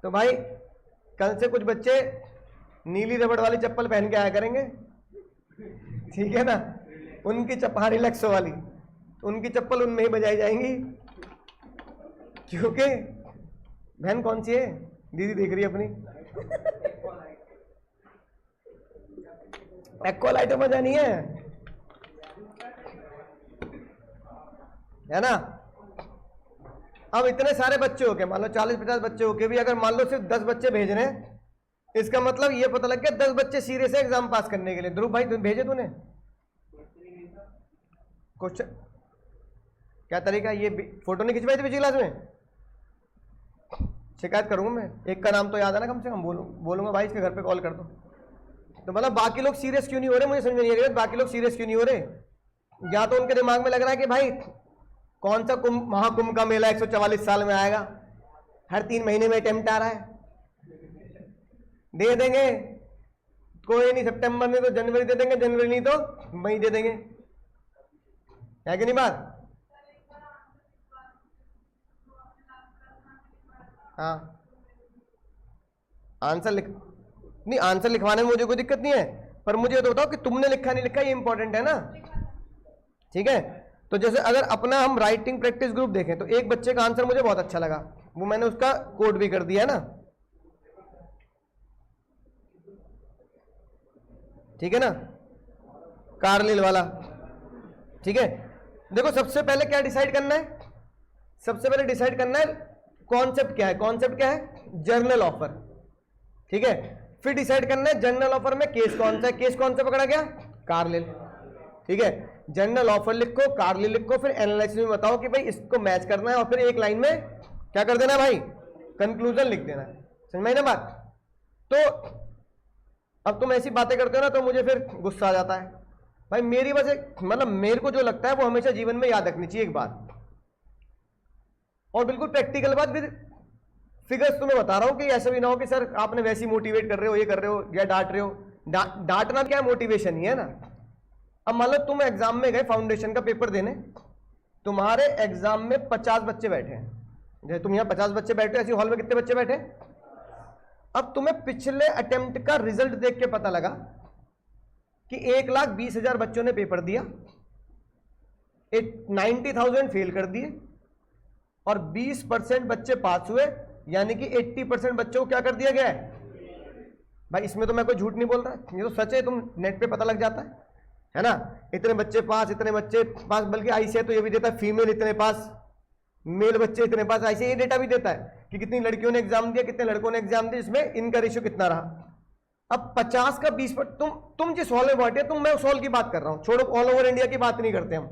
तो भाई कल से कुछ बच्चे नीली रबड़ वाली चप्पल पहन के आया करेंगे, ठीक है ना, उनकी चप्पल रिलैक्सो वाली, उनकी चप्पल उनमें ही बजाई जाएंगी, क्योंकि बहन कौन सी है, दीदी देख रही है अपनी, एक्वालाइट मजा नहीं है ना। अब इतने सारे बच्चे हो गए, मान लो 40-50 बच्चे हो गए भी, अगर मान लो सिर्फ 10 बच्चे भेज रहे हैं, इसका मतलब ये पता लग गया 10 बच्चे सीरियस है एग्जाम पास करने के लिए। ध्रुव भाई तुम भेजे तूने क्वेश्चन, क्या तरीका, ये फोटो नहीं खिंचवाई थी पिछली क्लास में, शिकायत करूंगा मैं, एक का नाम तो याद है ना कम से कम, बोलूंगा भाई इसके घर पे कॉल कर दो। तो मतलब बाकी लोग सीरियस क्यों नहीं हो रहे, मुझे समझ नहीं आ रही बाकी लोग सीरियस क्यों नहीं हो रहे। या तो उनके दिमाग में लग रहा है कि भाई कौन सा कुंभ, महाकुंभ का मेला 144 साल में आएगा, हर 3 महीने में अटेम्प्ट आ रहा है, दे देंगे, कोई नहीं, सितंबर में तो जनवरी दे देंगे, जनवरी नहीं तो मई दे देंगे, है कि नहीं बात। हाँ आंसर नहीं, आंसर लिखवाने में मुझे कोई दिक्कत नहीं है, पर मुझे तो बताओ कि तुमने लिखा नहीं लिखा, ये इंपॉर्टेंट है ना, ठीक है। तो जैसे अगर अपना हम राइटिंग प्रैक्टिस ग्रुप देखें तो एक बच्चे का आंसर मुझे बहुत अच्छा लगा, वो मैंने उसका कोड भी कर दिया है ना, ठीक है ना, कार्लिल वाला, ठीक है। देखो सबसे पहले क्या डिसाइड करना है, सबसे पहले डिसाइड करना है कॉन्सेप्ट क्या है, कॉन्सेप्ट क्या है, जर्नल ऑफर, ठीक है। फिर डिसाइड करना है जर्नल ऑफर में केस कौन सा है, केस कौन सा पकड़ा गया, कार्लिल, ठीक है। जर्नल ऑफर लिखो, कार्लिल लिखो, फिर एनालिसिस में बताओ कि भाई इसको मैच करना है, और फिर एक लाइन में क्या कर देना है भाई, कंक्लूजन लिख देना है, समझ में ना बात। तो अब तुम ऐसी बातें करते हो ना तो मुझे फिर गुस्सा आ जाता है भाई, मेरी वजह मतलब मेरे को जो लगता है वो हमेशा जीवन में याद रखनी चाहिए एक बात, और बिल्कुल प्रैक्टिकल बात, फिर फिगर्स तुम्हें बता रहा हूं कि ऐसा भी ना हो कि सर आपने वैसे ही मोटिवेट कर रहे हो, ये कर रहे हो या डांट रहे हो। डांटना क्या है, मोटिवेशन ही है ना। अब मान लो तुम एग्जाम में गए फाउंडेशन का पेपर देने, तुम्हारे एग्जाम में 50 बच्चे बैठे हैं, जैसे तुम यहां 50 बच्चे बैठे, ऐसी हॉल में कितने बच्चे बैठे। अब तुम्हें पिछले अटेम्प्ट का रिजल्ट देख के पता लगा कि 1,20,000 बच्चों ने पेपर दिया, 90,000 फेल कर दिए, और 20% बच्चे पास हुए, यानी कि 80% बच्चों को क्या कर दिया गया है। भाई इसमें तो मैं कोई झूठ नहीं बोल रहा, ये तो सच है, तुम नेट पे पता लग जाता है ना। इतने बच्चे पास, इतने बच्चे पास, बल्कि आईसीआई तो ये भी देता है फीमेल इतने पास, मेल बच्चे इतने पास, आईसीआई ये डेटा भी देता है कि कितनी लड़कियों ने एग्जाम दिया, कितने लड़कों ने एग्जाम दिया, इसमें इनका रेशियो कितना रहा। अब 50 का 20 पर तुम जिस हॉल में बैठे, मैं उस हॉल की बात कर रहा हूं, छोड़ो ऑल ओवर इंडिया की बात नहीं करते हम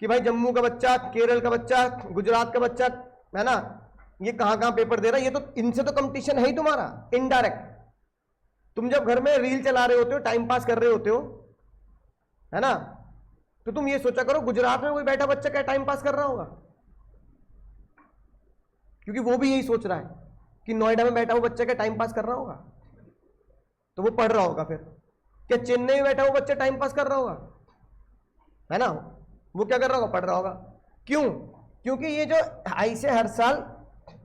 कि भाई जम्मू का बच्चा, केरल का बच्चा, गुजरात का बच्चा, है ना, ये कहां पेपर दे रहा है, ये तो इनसे तो कंपटीशन है ही तुम्हारा इनडायरेक्ट। तुम जब घर में रील चला रहे होते हो, टाइम पास कर रहे होते हो, है ना, तो तुम ये सोचा करो गुजरात में कोई बैठा बच्चा क्या टाइम पास कर रहा होगा, क्योंकि वो भी यही सोच रहा है कि नोएडा में बैठा वो बच्चा क्या टाइम पास कर रहा होगा, तो वो पढ़ रहा होगा। फिर क्या चेन्नई में बैठा वो बच्चा टाइम पास कर रहा होगा, है ना, वो क्या कर रहा होगा, पढ़ रहा होगा। क्यों, क्योंकि ये जो ऐसे हर साल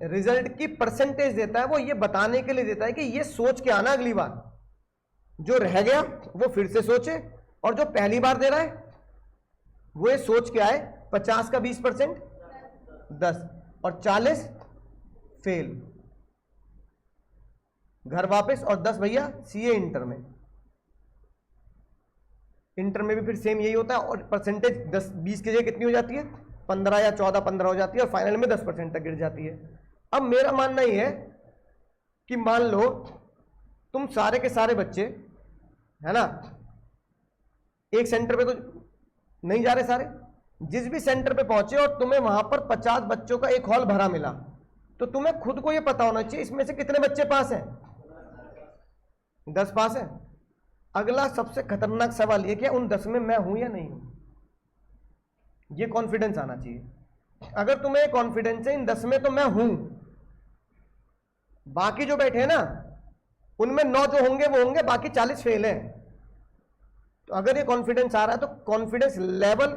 रिजल्ट की परसेंटेज देता है, वो ये बताने के लिए देता है कि ये सोच के आना अगली बार, जो रह गया वो फिर से सोचे, और जो पहली बार दे रहा है वो ये सोच के आए 50 का 20% 10 और 40 फेल, घर वापस, और 10 भैया सीए इंटर में। इंटर में भी फिर सेम यही होता है, और परसेंटेज 10-20 की जगह कितनी हो जाती है, 15 या 14-15 हो जाती है, और फाइनल में 10% तक गिर जाती है। अब मेरा मानना यह है कि मान लो तुम सारे के सारे बच्चे, है ना, एक सेंटर पे तो नहीं जा रहे सारे, जिस भी सेंटर पे पहुंचे और तुम्हें वहां पर 50 बच्चों का एक हॉल भरा मिला, तो तुम्हें खुद को यह पता होना चाहिए इसमें से कितने बच्चे पास हैं, 10 पास हैं। अगला सबसे खतरनाक सवाल यह कि उन 10 में मैं हूं या नहीं हूं, यह कॉन्फिडेंस आना चाहिए। अगर तुम्हें कॉन्फिडेंस है इन 10 में तो मैं हूं, बाकी जो बैठे हैं ना उनमें 9 जो होंगे वो होंगे, बाकी 40 फेल हैं। तो अगर ये कॉन्फिडेंस आ रहा है तो कॉन्फिडेंस लेवल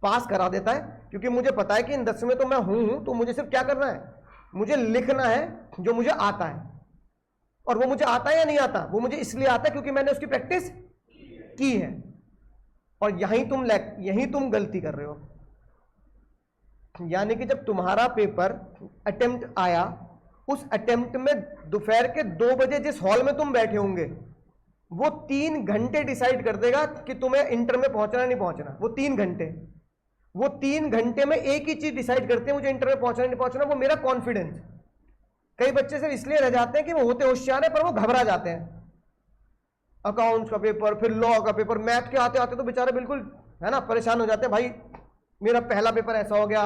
पास करा देता है, क्योंकि मुझे पता है कि इन 10 में तो मैं हूं, तो मुझे सिर्फ क्या करना है, मुझे लिखना है जो मुझे आता है, और वो मुझे आता है या नहीं आता, वो मुझे इसलिए आता है क्योंकि मैंने उसकी प्रैक्टिस की है। और यहीं तुम गलती कर रहे हो। यानी कि जब तुम्हारा पेपर अटेम्प्ट आया, उस अटेम्प्ट में दोपहर के 2 बजे जिस हॉल में तुम बैठे होंगे, वो 3 घंटे डिसाइड कर देगा कि तुम्हें इंटर में पहुंचना नहीं पहुंचना। वो 3 घंटे में एक ही चीज डिसाइड करते हैं, मुझे इंटर में पहुंचना नहीं पहुंचना, वो मेरा कॉन्फिडेंस। कई बच्चे सिर्फ इसलिए रह जाते हैं कि वो होते होशियार है पर वो घबरा जाते हैं। अकाउंट्स का पेपर, फिर लॉ का पेपर, मैथ के आते आते तो बेचारे बिल्कुल है ना परेशान हो जाते हैं, भाई मेरा पहला पेपर ऐसा हो गया,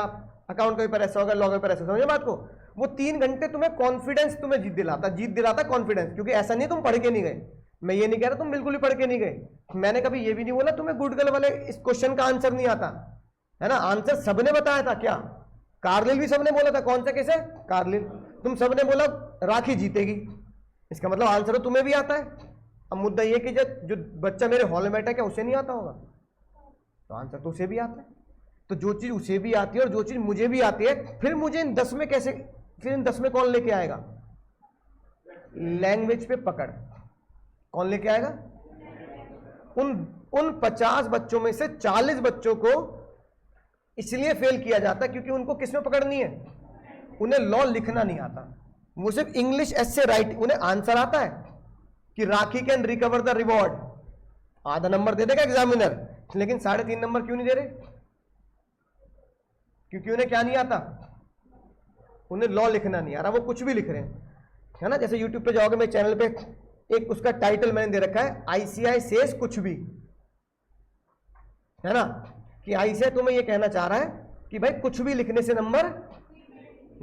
अकाउंट का पेपर ऐसा हो गया, लॉ का पेपर ऐसा। समझे बात को? वो 3 घंटे तुम्हें कॉन्फिडेंस तुम्हें जीत दिलाता कॉन्फिडेंस। क्योंकि ऐसा नहीं तुम पढ़ के नहीं गए, मैं ये नहीं कह रहा तुम बिल्कुल ही पढ़ के नहीं गए, मैंने कभी ये भी नहीं बोला तुम्हें गुडगल वाले इस क्वेश्चन का आंसर नहीं आता है ना। आंसर सबने बताया था। क्या कार्लिल भी सबने बोला था? कौन सा केस है? कार्लिल। तुम सबने बोला राखी जीतेगी, इसका मतलब आंसर तो तुम्हें भी आता है। अब मुद्दा ये कि जो बच्चा मेरे हॉल में बैठा है क्या उसे नहीं आता होगा? तो आंसर तो उसे भी आता है। तो जो चीज उसे भी आती है और जो चीज मुझे भी आती है, फिर मुझे इन 10 में कैसे, फिर इन 10 में कौन लेके आएगा? लैंग्वेज पे पकड़ कौन लेके आएगा? उन 50 बच्चों में से 40 बच्चों को इसलिए फेल किया जाता है क्योंकि उनको किस में पकड़नी है? उन्हें लॉ लिखना नहीं आता, वो सिर्फ इंग्लिश ऐसे राइट। उन्हें आंसर आता है कि राखी कैन रिकवर द रिवॉर्ड, आधा नंबर दे देगा एग्जामिनर, लेकिन 3.5 नंबर क्यों नहीं दे रहे? क्योंकि उन्हें क्या नहीं आता? उन्हें लॉ लिखना नहीं आ रहा, वो कुछ भी लिख रहे हैं, है ना। जैसे यूट्यूब पे जाओगे, मेरे चैनल पे एक उसका टाइटल मैंने दे रखा है, आईसीआई सेज कुछ भी, है ना। कि आईसीआई तुम्हें ये कहना चाह रहा है कि भाई कुछ भी लिखने से नंबर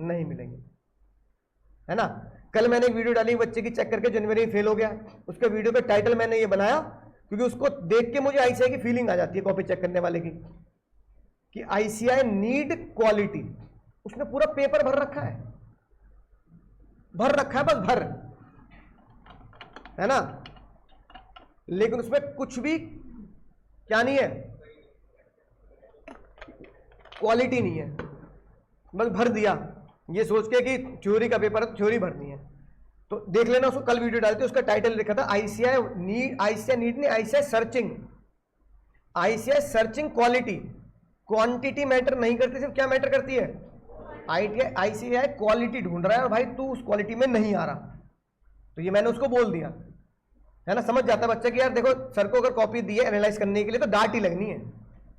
नहीं मिलेंगे, है ना। कल मैंने एक वीडियो डाली बच्चे की, चेक करके जनवरी में फेल हो गया, उसका वीडियो का टाइटल मैंने ये बनाया क्योंकि उसको देख के मुझे आईसीआई की फीलिंग आ जाती है कॉपी चेक करने वाले की, कि आईसीआई नीड क्वालिटी। उसने पूरा पेपर भर रखा है बस भर, है ना, लेकिन उसमें कुछ भी क्या नहीं है? क्वालिटी नहीं है, बस भर दिया ये सोच के कि थ्योरी का पेपर है तो थ्योरी भरनी है। तो देख लेना, उसको कल वीडियो डालते, उसका टाइटल लिखा था आईसीआई नीड नहीं, ICI searching quality. Quantity matter नहीं करती, सिर्फ क्या मैटर करती है? आईसीआई क्वालिटी ढूंढ रहा है और भाई तू उस क्वालिटी में नहीं आ रहा। तो ये मैंने उसको बोल दिया, है ना। समझ जाता है बच्चा कि यार देखो सर को अगर कॉपी दी है एनालाइज करने के लिए तो डांट ही लगनी है,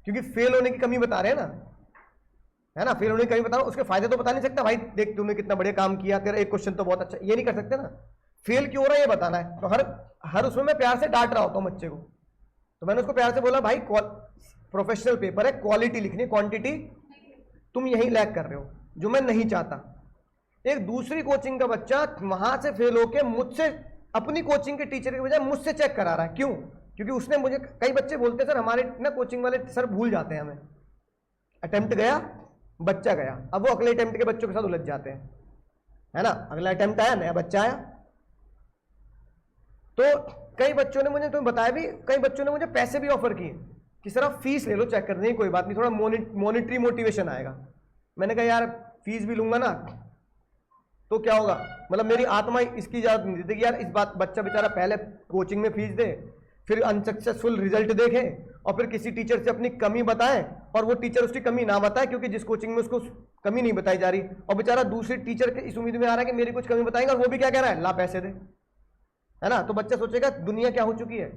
क्योंकि फेल होने की कमी बता रहे हैं ना, है ना। फेल होने की कमी बता रहा हूं, उसके फायदे तो बता नहीं सकता, भाई देख तूने कितना बढ़िया काम किया, तेरा एक क्वेश्चन तो बहुत अच्छा, ये नहीं कर सकते ना। फेल क्यों हो रहा है ये बताना है। तो हर उसमें मैं प्यार से डांट रहा होता हूँ बच्चे को। तो मैंने उसको प्यार से बोला भाई प्रोफेशनल पेपर है, क्वालिटी लिखनी, क्वांटिटी तुम यही लैग कर रहे हो, जो मैं नहीं चाहता। एक दूसरी कोचिंग का बच्चा वहां से फेल होके मुझसे, अपनी कोचिंग के टीचर के बजाय मुझसे चेक करा रहा है। क्यों? क्योंकि उसने मुझे, कई बच्चे बोलते हैं सर हमारे ना कोचिंग वाले सर भूल जाते हैं हमें। अटेम्प्ट गया, बच्चा गया, अब वो अगले अटेम्प्ट के बच्चों के साथ उलझ जाते हैं, है ना। अगला अटेम्प्ट आया, नया बच्चा आया। तो कई बच्चों ने मुझे, तुम्हें बताया भी, कई बच्चों ने मुझे पैसे भी ऑफर किए कि सर आप फीस ले लो चेक करने की, कोई बात नहीं, थोड़ा मॉनिटरी मोटिवेशन आएगा। मैंने कहा यार फीस भी लूंगा ना तो क्या होगा, मतलब मेरी आत्मा इसकी इजाजत नहीं देती कि यार इस बात बच्चा बेचारा पहले कोचिंग में फीस दे, फिर अनसक्सेसफुल रिजल्ट देखे और फिर किसी टीचर से अपनी कमी बताए और वो टीचर उसकी कमी ना बताए क्योंकि जिस कोचिंग में उसको कमी नहीं बताई जा रही, और बेचारा दूसरे टीचर के इस उम्मीद में आ रहा है कि मेरी कुछ कमी बताएंगे, और वो भी क्या कह रहा है, ला पैसे दे, है ना। तो बच्चा सोचेगा दुनिया क्या हो चुकी है,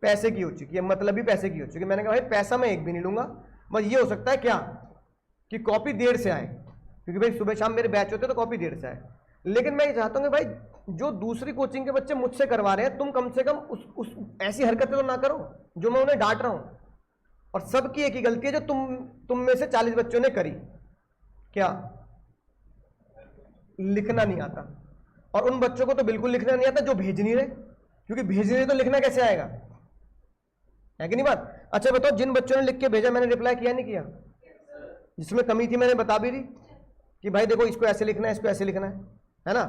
पैसे की हो चुकी है, मतलब भी पैसे की हो चुकी है। मैंने कहा भाई पैसा मैं एक भी नहीं लूंगा, बस ये हो सकता है क्या कि कॉपी देर से आए, क्योंकि भाई सुबह शाम मेरे बैच होते तो कॉपी देर से आए। लेकिन मैं ये चाहता हूँ कि भाई जो दूसरी कोचिंग के बच्चे मुझसे करवा रहे हैं, तुम कम से कम उस ऐसी हरकतें तो ना करो जो मैं उन्हें डांट रहा हूँ। और सबकी एक ही गलती है जो तुम में से 40 बच्चों ने करी, क्या? लिखना नहीं आता। और उन बच्चों को तो बिल्कुल लिखना नहीं आता जो भेज नहीं रहे, क्योंकि भेज नहीं रहे तो लिखना कैसे आएगा, है कि नहीं बात। अच्छा बताओ, जिन बच्चों ने लिख के भेजा मैंने रिप्लाई किया नहीं किया? जिसमें कमी थी मैंने बता भी दी कि भाई देखो इसको ऐसे लिखना है, इसको ऐसे लिखना है ना।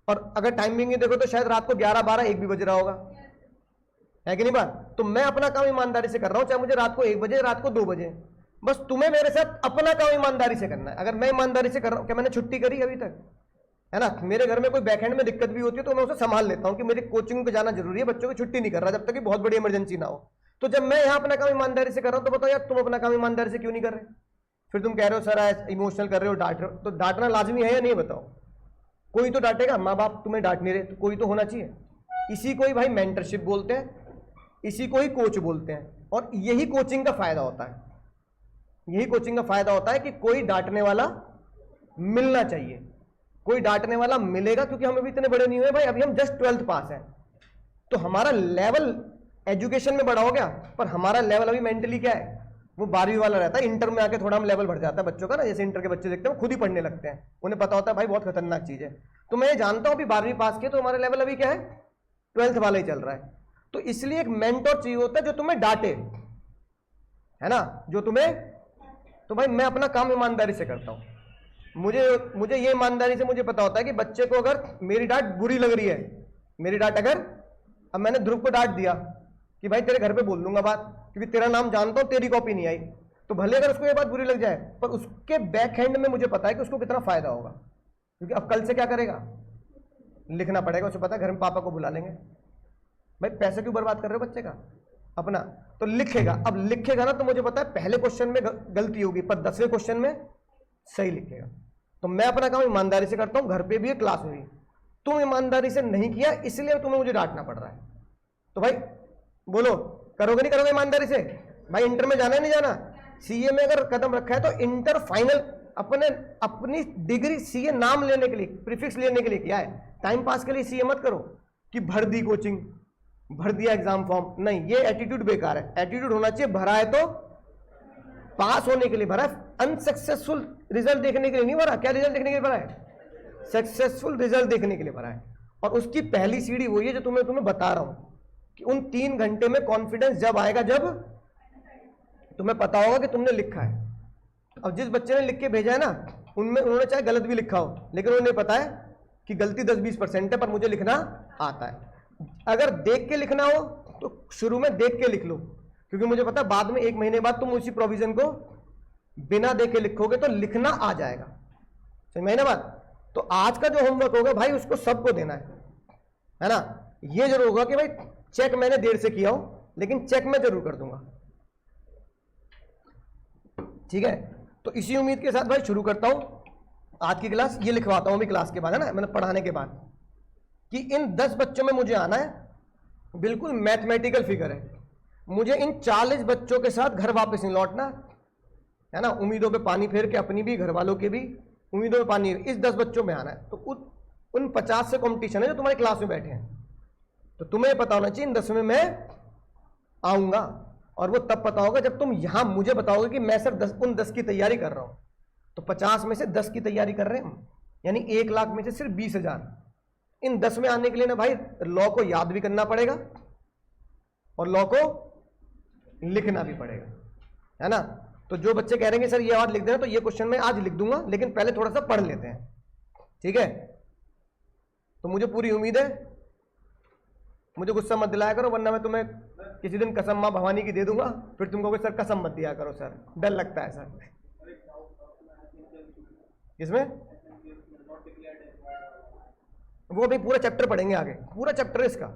और अगर टाइमिंग देखो तो शायद रात को 11, 12, 1 भी बज रहा होगा, है कि नहीं बात। तो मैं अपना काम ईमानदारी से कर रहा हूं, चाहे मुझे रात को 1 बजे, रात को 2 बजे, बस तुम्हें मेरे साथ अपना काम ईमानदारी से करना है। अगर मैं ईमानदारी से कर रहा हूं, क्या मैंने छुट्टी करी अभी तक? है ना, मेरे घर में कोई बैकएंड में दिक्कत भी होती है तो मैं उसे संभाल लेता हूं कि मेरी कोचिंग पे जाना जरूरी है, बच्चों की छुट्टी नहीं कर रहा जब तक कि बहुत बड़ी इमरजेंसी ना हो। तो जब मैं यहाँ अपना काम ईमानदारी से कर रहा हूं तो बताओ यार, तुम अपना काम ईमानदारी से क्यों नहीं कर रहे? फिर तुम कह रहे हो सर इमोशनल कर रहे हो, डांट रहे हो, तो डांटना लाजमी है या नहीं बताओ? कोई तो डांटेगा, माँ बाप तुम्हें डांट नहीं रहे तो कोई तो होना चाहिए। इसी को ही भाई मेंटरशिप बोलते हैं, इसी को ही कोच बोलते हैं, और यही कोचिंग का फायदा होता है। यही कोचिंग का फायदा होता है कि कोई डांटने वाला मिलना चाहिए, कोई डांटने वाला मिलेगा, क्योंकि हम अभी इतने बड़े नहीं हुए भाई, अभी हम जस्ट 12th पास हैं, तो हमारा लेवल एजुकेशन में बड़ा हो गया, पर हमारा लेवल अभी मेंटली क्या है, वो 12वीं वाला रहता है। इंटर में आके थोड़ा हम लेवल बढ़ जाता है बच्चों का ना, जैसे इंटर के बच्चे देखते हैं वो खुद ही पढ़ने लगते हैं, उन्हें पता होता है भाई बहुत खतरनाक चीज है। तो मैं ये जानता हूं अभी 12वीं पास किया तो हमारा लेवल अभी क्या है, 12th वाला ही चल रहा है। तो इसलिए एक मेंटर चाहिए होता है जो तुम्हें डांटे, है ना, जो तुम्हें, तो भाई मैं अपना काम ईमानदारी से करता हूं। मुझे ये ईमानदारी से मुझे पता होता है कि बच्चे को अगर मेरी डांट बुरी लग रही है, मेरी डांट अगर, अब मैंने ध्रुव को डांट दिया कि भाई तेरे घर पे बोल दूंगा बात, क्योंकि तेरा नाम जानता हूं, तेरी कॉपी नहीं आई, तो भले अगर उसको ये बात बुरी लग जाए, पर उसके बैक हैंड में मुझे पता है कि उसको कितना फायदा होगा, क्योंकि अब कल से क्या करेगा, लिखना पड़ेगा, उसे पता है घर में पापा को बुला लेंगे। भाई पैसे क्यों बर्बाद कर रहे हो बच्चे का अपना, तो लिखेगा। अब लिखेगा ना तो मुझे पता है पहले क्वेश्चन में गलती होगी पर 10वें क्वेश्चन में सही लिखेगा। तो मैं अपना काम ईमानदारी से करता हूं, घर पे भी है, क्लास में भी। तुम ईमानदारी से नहीं किया इसलिए तुम्हें मुझे डांटना पड़ रहा है। तो भाई बोलो, करोगे नहीं करोगे ईमानदारी से? भाई इंटर में जाना है नहीं जाना? सीए में अगर कदम रखा है तो इंटर फाइनल अपनी डिग्री सीए नाम लेने के लिए, प्रीफिक्स लेने के लिए किया है, टाइम पास के लिए सीए मत करो कि भर दी कोचिंग, भर दिया एग्जाम फॉर्म। नहीं, ये एटीट्यूड बेकार है। एटीट्यूड होना चाहिए भरा है तो पास होने के लिए भरा है, अनसक्सेसफुल रिजल्ट देखने के लिए नहीं भरा। क्या रिजल्ट देखने के लिए भरा है? सक्सेसफुल रिजल्ट देखने के लिए भरा है। और उसकी पहली सीढ़ी वही है जो तुम्हें बता रहा हूं कि उन 3 घंटे में कॉन्फिडेंस जब आएगा जब तुम्हें पता होगा कि तुमने लिखा है। अब जिस बच्चे ने लिख के भेजा है ना, उन्होंने चाहे गलत भी लिखा हो, लेकिन उन्हें पता है कि गलती 10-20% है, पर मुझे लिखना आता है। अगर देख के लिखना हो तो शुरू में देख के लिख लो, क्योंकि मुझे पता है बाद में 1 महीने बाद तुम उसी प्रोविजन को बिना देख के लिखोगे तो लिखना आ जाएगा। समझ में आई ना बात? तो आज का जो होमवर्क होगा भाई उसको सबको देना है ना। ये जरूर होगा कि भाई चेक मैंने देर से किया हो, लेकिन चेक मैं जरूर कर दूंगा। ठीक है, तो इसी उम्मीद के साथ भाई शुरू करता हूं आज की क्लास। ये लिखवाता हूं अभी क्लास के बाद, है ना, मतलब पढ़ाने के बाद, कि इन 10 बच्चों में मुझे आना है, बिल्कुल मैथमेटिकल फिगर है, मुझे इन 40 बच्चों के साथ घर वापस नहीं लौटना, है ना। उम्मीदों पे पानी फेर के, अपनी भी घर वालों की भी उम्मीदों पे पानी, इस 10 बच्चों में आना है। तो उन 50 से कंपटीशन है जो तुम्हारी क्लास में बैठे हैं, तो तुम्हें पता होना चाहिए इन 10 में मैं आऊंगा। और वो तब पता होगा जब तुम यहां मुझे बताओगे कि मैं सर उन 10 की तैयारी कर रहा हूं। तो 50 में से 10 की तैयारी कर रहे हैं हम, यानी 1 लाख में से सिर्फ 20,000। इन 10 में आने के लिए ना भाई लॉ को याद भी करना पड़ेगा और लॉ को लिखना भी पड़ेगा, है ना। तो जो बच्चे कह रहे हैं सर ये आज लिख देना, तो ये क्वेश्चन मैं आज लिख दूंगा, लेकिन पहले थोड़ा सा पढ़ लेते हैं, ठीक है। तो मुझे पूरी उम्मीद है, मुझे गुस्सा मत दिलाया करो, वरना मैं तुम्हें किसी दिन कसम मां भवानी की दे दूंगा, फिर तुम कहोगे सर कसम मत दिया करो सर, डर लगता है सर। इसमें वो भी पूरा चैप्टर पढ़ेंगे आगे, पूरा चैप्टर इसका।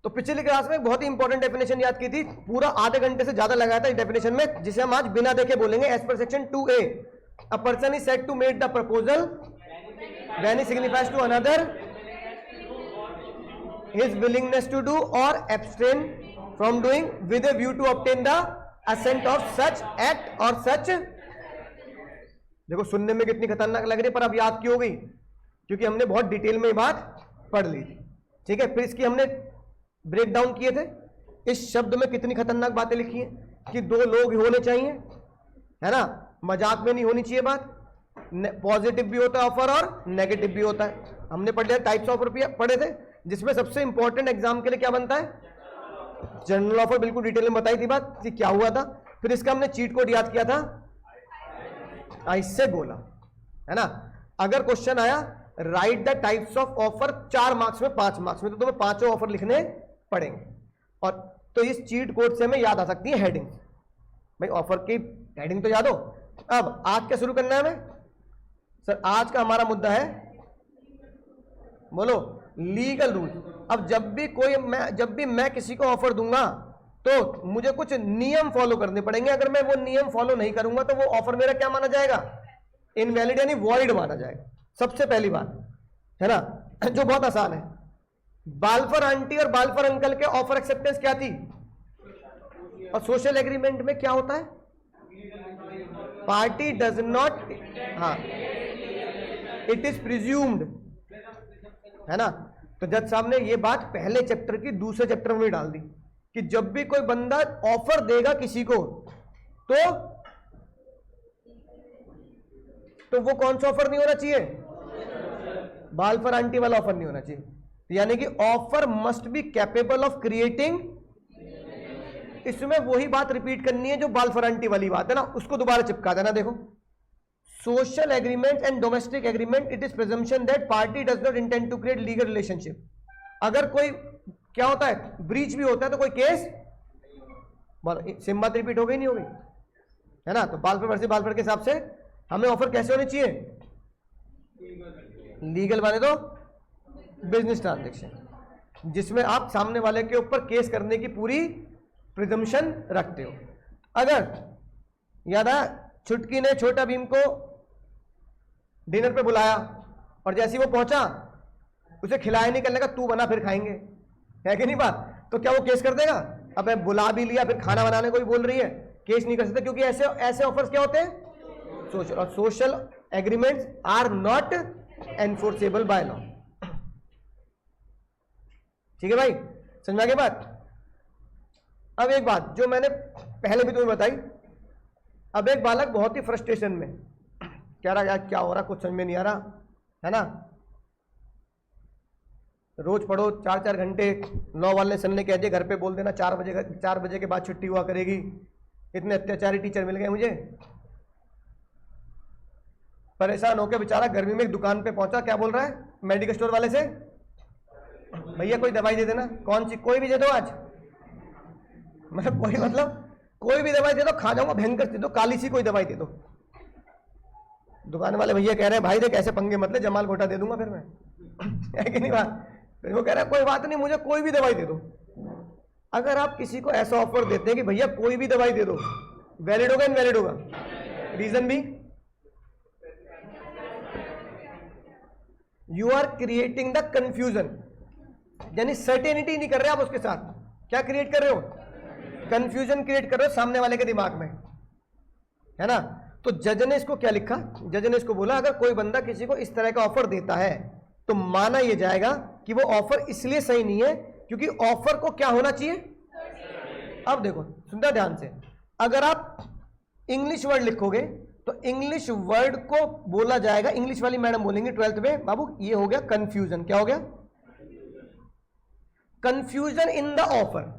तो पिछली क्लास में बहुत ही इंपॉर्टेंट डेफिनेशन याद की थी, पूरा आधे घंटे से ज्यादा लगाया था इस डेफिनेशन में, जिसे हम आज बिना देखे बोलेंगे। As per section 2A, a person is said to make the proposal when he signifies to another his willingness to do or abstain from doing with a view to obtain the assent of such act or such। देखो सुनने में कितनी खतरनाक लग रही है, पर अब याद क्यों हो गई? क्योंकि हमने बहुत डिटेल में ये बात पढ़ ली थी, ठीक है। फिर इसकी हमने ब्रेक डाउन किए थे, इस शब्द में कितनी खतरनाक बातें लिखी हैं कि 2 लोग होने चाहिए, है ना, मजाक में नहीं होनी चाहिए बात, पॉजिटिव भी होता है ऑफर और नेगेटिव भी होता है। हमने पढ़ लिया टाइप्स ऑफ ऑफर पढ़े थे, जिसमें सबसे इंपॉर्टेंट एग्जाम के लिए क्या बनता है, जनरल ऑफर, बिल्कुल डिटेल में बताई थी बात कि क्या हुआ था। फिर इसका हमने चीट कोड याद किया था, ऐसे बोला, है ना। अगर क्वेश्चन आया right the types of offer 4 marks में 5 मार्क्स में, तो तुम्हें 5 ऑफर लिखने पड़ेंगे। और तो इस चीट कोड से हमें याद आ सकती है हेडिंग, भाई ऑफर की हेडिंग तो याद हो। अब आज क्या शुरू करना है हमें सर? आज का हमारा मुद्दा है, बोलो, लीगल रूल। अब जब भी मैं किसी को ऑफर दूंगा तो मुझे कुछ नियम फॉलो करने पड़ेंगे। अगर मैं वो नियम फॉलो नहीं करूंगा तो वो ऑफर मेरा क्या माना जाएगा? इनवैलिड यानी वॉइड माना जाएगा। सबसे पहली बात है ना, जो बहुत आसान है, बालफर आंटी और बालफर अंकल के ऑफर एक्सेप्टेंस क्या थी? और सोशल एग्रीमेंट में क्या होता है? पार्टी डज नॉट, हाँ, इट इज प्रिज्यूम्ड, है ना। तो जज साहब ने ये बात पहले चैप्टर की दूसरे चैप्टर में डाल दी कि जब भी कोई बंदा ऑफर देगा किसी को तो वो कौन सा ऑफर नहीं होना चाहिए? बालफर आंटी वाला ऑफर नहीं होना चाहिए। यानी कि offer must be capable of creating, इसमें वही बात रिपीट करनी है जो बालफर आंटी वाली बात है ना, उसको दोबारा चिपका देना। देखो, social agreement and domestic agreement, it is presumption that party does not intend to create legal relationship. अगर कोई क्या होता है, ब्रीच भी होता है तो कोई केस, बोलो सेम बात रिपीट हो गई नहीं हो गई, है ना। तो बालफर वर्सेस बालफर के हिसाब से हमें ऑफर कैसे होने चाहिए? लीगल माने तो बिजनेस ट्रांजैक्शन, जिसमें आप सामने वाले के ऊपर केस करने की पूरी प्रिजम्पशन रखते हो। अगर याद है, छुटकी ने छोटा भीम को डिनर पे बुलाया और जैसे ही वो पहुंचा उसे खिलाया नहीं, करने का तू बना फिर खाएंगे, है कि नहीं बात? तो क्या वो केस कर देगा? अब मैं बुला भी लिया फिर खाना बनाने को भी बोल रही है, केस नहीं कर सकते, क्योंकि ऐसे ऑफर्स क्या होते हैं? सोशल, और social agreements are not enforceable by law. ठीक है भाई, समझ में आ गई बात? अब एक बात जो मैंने पहले भी तुम्हें बताई, अब एक बालक बहुत ही फ्रस्ट्रेशन में कह रहा, यार क्या हो रहा, कुछ समझ में नहीं आ रहा, है ना। रोज पढ़ो 4-4 घंटे, 9 वाले सन ने कह दिया घर पे बोल देना 4 बजे के बाद छुट्टी हुआ करेगी। इतने अत्याचारी टीचर मिल गए मुझे। परेशान होकर बेचारा गर्मी में एक दुकान पे पहुंचा, क्या बोल रहा है मेडिकल स्टोर वाले से? भैया कोई दवाई दे देना। कौन सी? कोई भी दे दो आज, मतलब कोई भी दवाई दे दो, खा जाऊंगा, भयंकर दे दो, काली सी कोई दवाई दे दो। दुकान वाले भैया कह रहे हैं भाई देख ऐसे पंगे मत ले, जमाल घोटा दे दूंगा फिर मैं, है कि नहीं बात? फिर वो कह रहा है कोई बात नहीं, मुझे कोई भी दवाई दे दो। अगर आप किसी को ऐसा ऑफर देते हैं कि भैया कोई भी दवाई दे दो, वैलिड होगा इनवैलिड होगा? रीजन भी, you are creating the confusion, यानी सर्टेनिटी नहीं कर रहे आप उसके साथ। क्या क्रिएट कर रहे हो? कंफ्यूजन क्रिएट कर रहे हो सामने वाले के दिमाग में, है ना। तो जज ने इसको क्या लिखा? जज ने इसको बोला अगर कोई बंदा किसी को इस तरह का ऑफर देता है तो माना यह जाएगा कि वो ऑफर इसलिए सही नहीं है क्योंकि ऑफर को क्या होना चाहिए? अब देखो सुनना ध्यान से, अगर आप इंग्लिश वर्ड लिखोगे तो इंग्लिश वर्ड को बोला जाएगा, इंग्लिश वाली मैडम बोलेंगे 12th में, बाबू ये हो गया कंफ्यूजन। क्या हो गया? Confusion in the offer.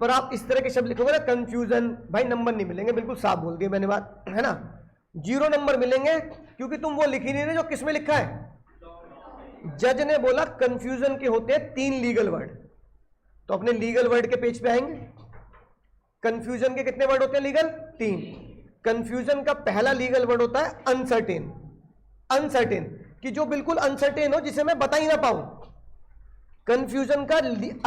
पर आप इस तरह के शब्द लिखोगे ना कंफ्यूजन, भाई नंबर नहीं मिलेंगे, बिल्कुल साफ बोल दिया मैंने बात, है ना। 0 नंबर मिलेंगे क्योंकि तुम वो लिख ही नहीं रहे जो किसमें लिखा है। जज ने बोला कंफ्यूजन के होते हैं 3 लीगल वर्ड, तो अपने लीगल वर्ड के पेज पे आएंगे। कंफ्यूजन के कितने वर्ड होते हैं लीगल? 3। कंफ्यूजन का पहला लीगल वर्ड होता है अनसर्टेन। अनसर्टेन कि जो बिल्कुल अनसर्टेन हो, जिसे मैं बता ही ना पाऊं। कंफ्यूजन का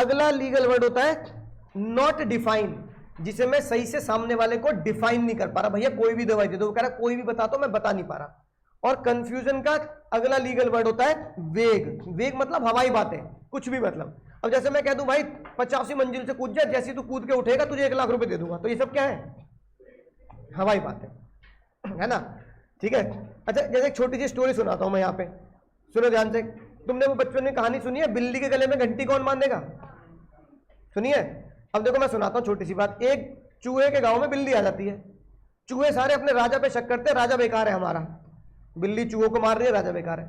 अगला लीगल वर्ड होता है नॉट डिफाइन, जिसे मैं सही से सामने वाले को डिफाइन नहीं कर पा रहा। भैया कोई भी दवाई दे दो, वो कह रहा कोई भी बता दो, मैं बता नहीं पा रहा। और कंफ्यूजन का अगला लीगल वर्ड होता है वेग। वेग मतलब हवाई बातें, कुछ भी मतलब। अब जैसे मैं कह दूं भाई 85 मंजिल से कूद जा, जैसे तू कूद के उठेगा तुझे 1 लाख रुपए दे दूंगा, तो ये सब क्या है? हवाई बातें, है ना। ठीक है। अच्छा जैसे एक छोटी सी स्टोरी सुनाता हूं मैं यहाँ पे, सुनो ध्यान से। तुमने वो बचपन में कहानी सुनी है बिल्ली के गले में घंटी कौन बांधेगा? सुनिए। अब देखो मैं सुनाता हूं छोटी सी बात। एक चूहे के गांव में बिल्ली आ जाती है। चूहे सारे अपने राजा पे शक करते हैं, राजा बेकार है हमारा, बिल्ली चूहों को मार रही है, राजा बेकार है।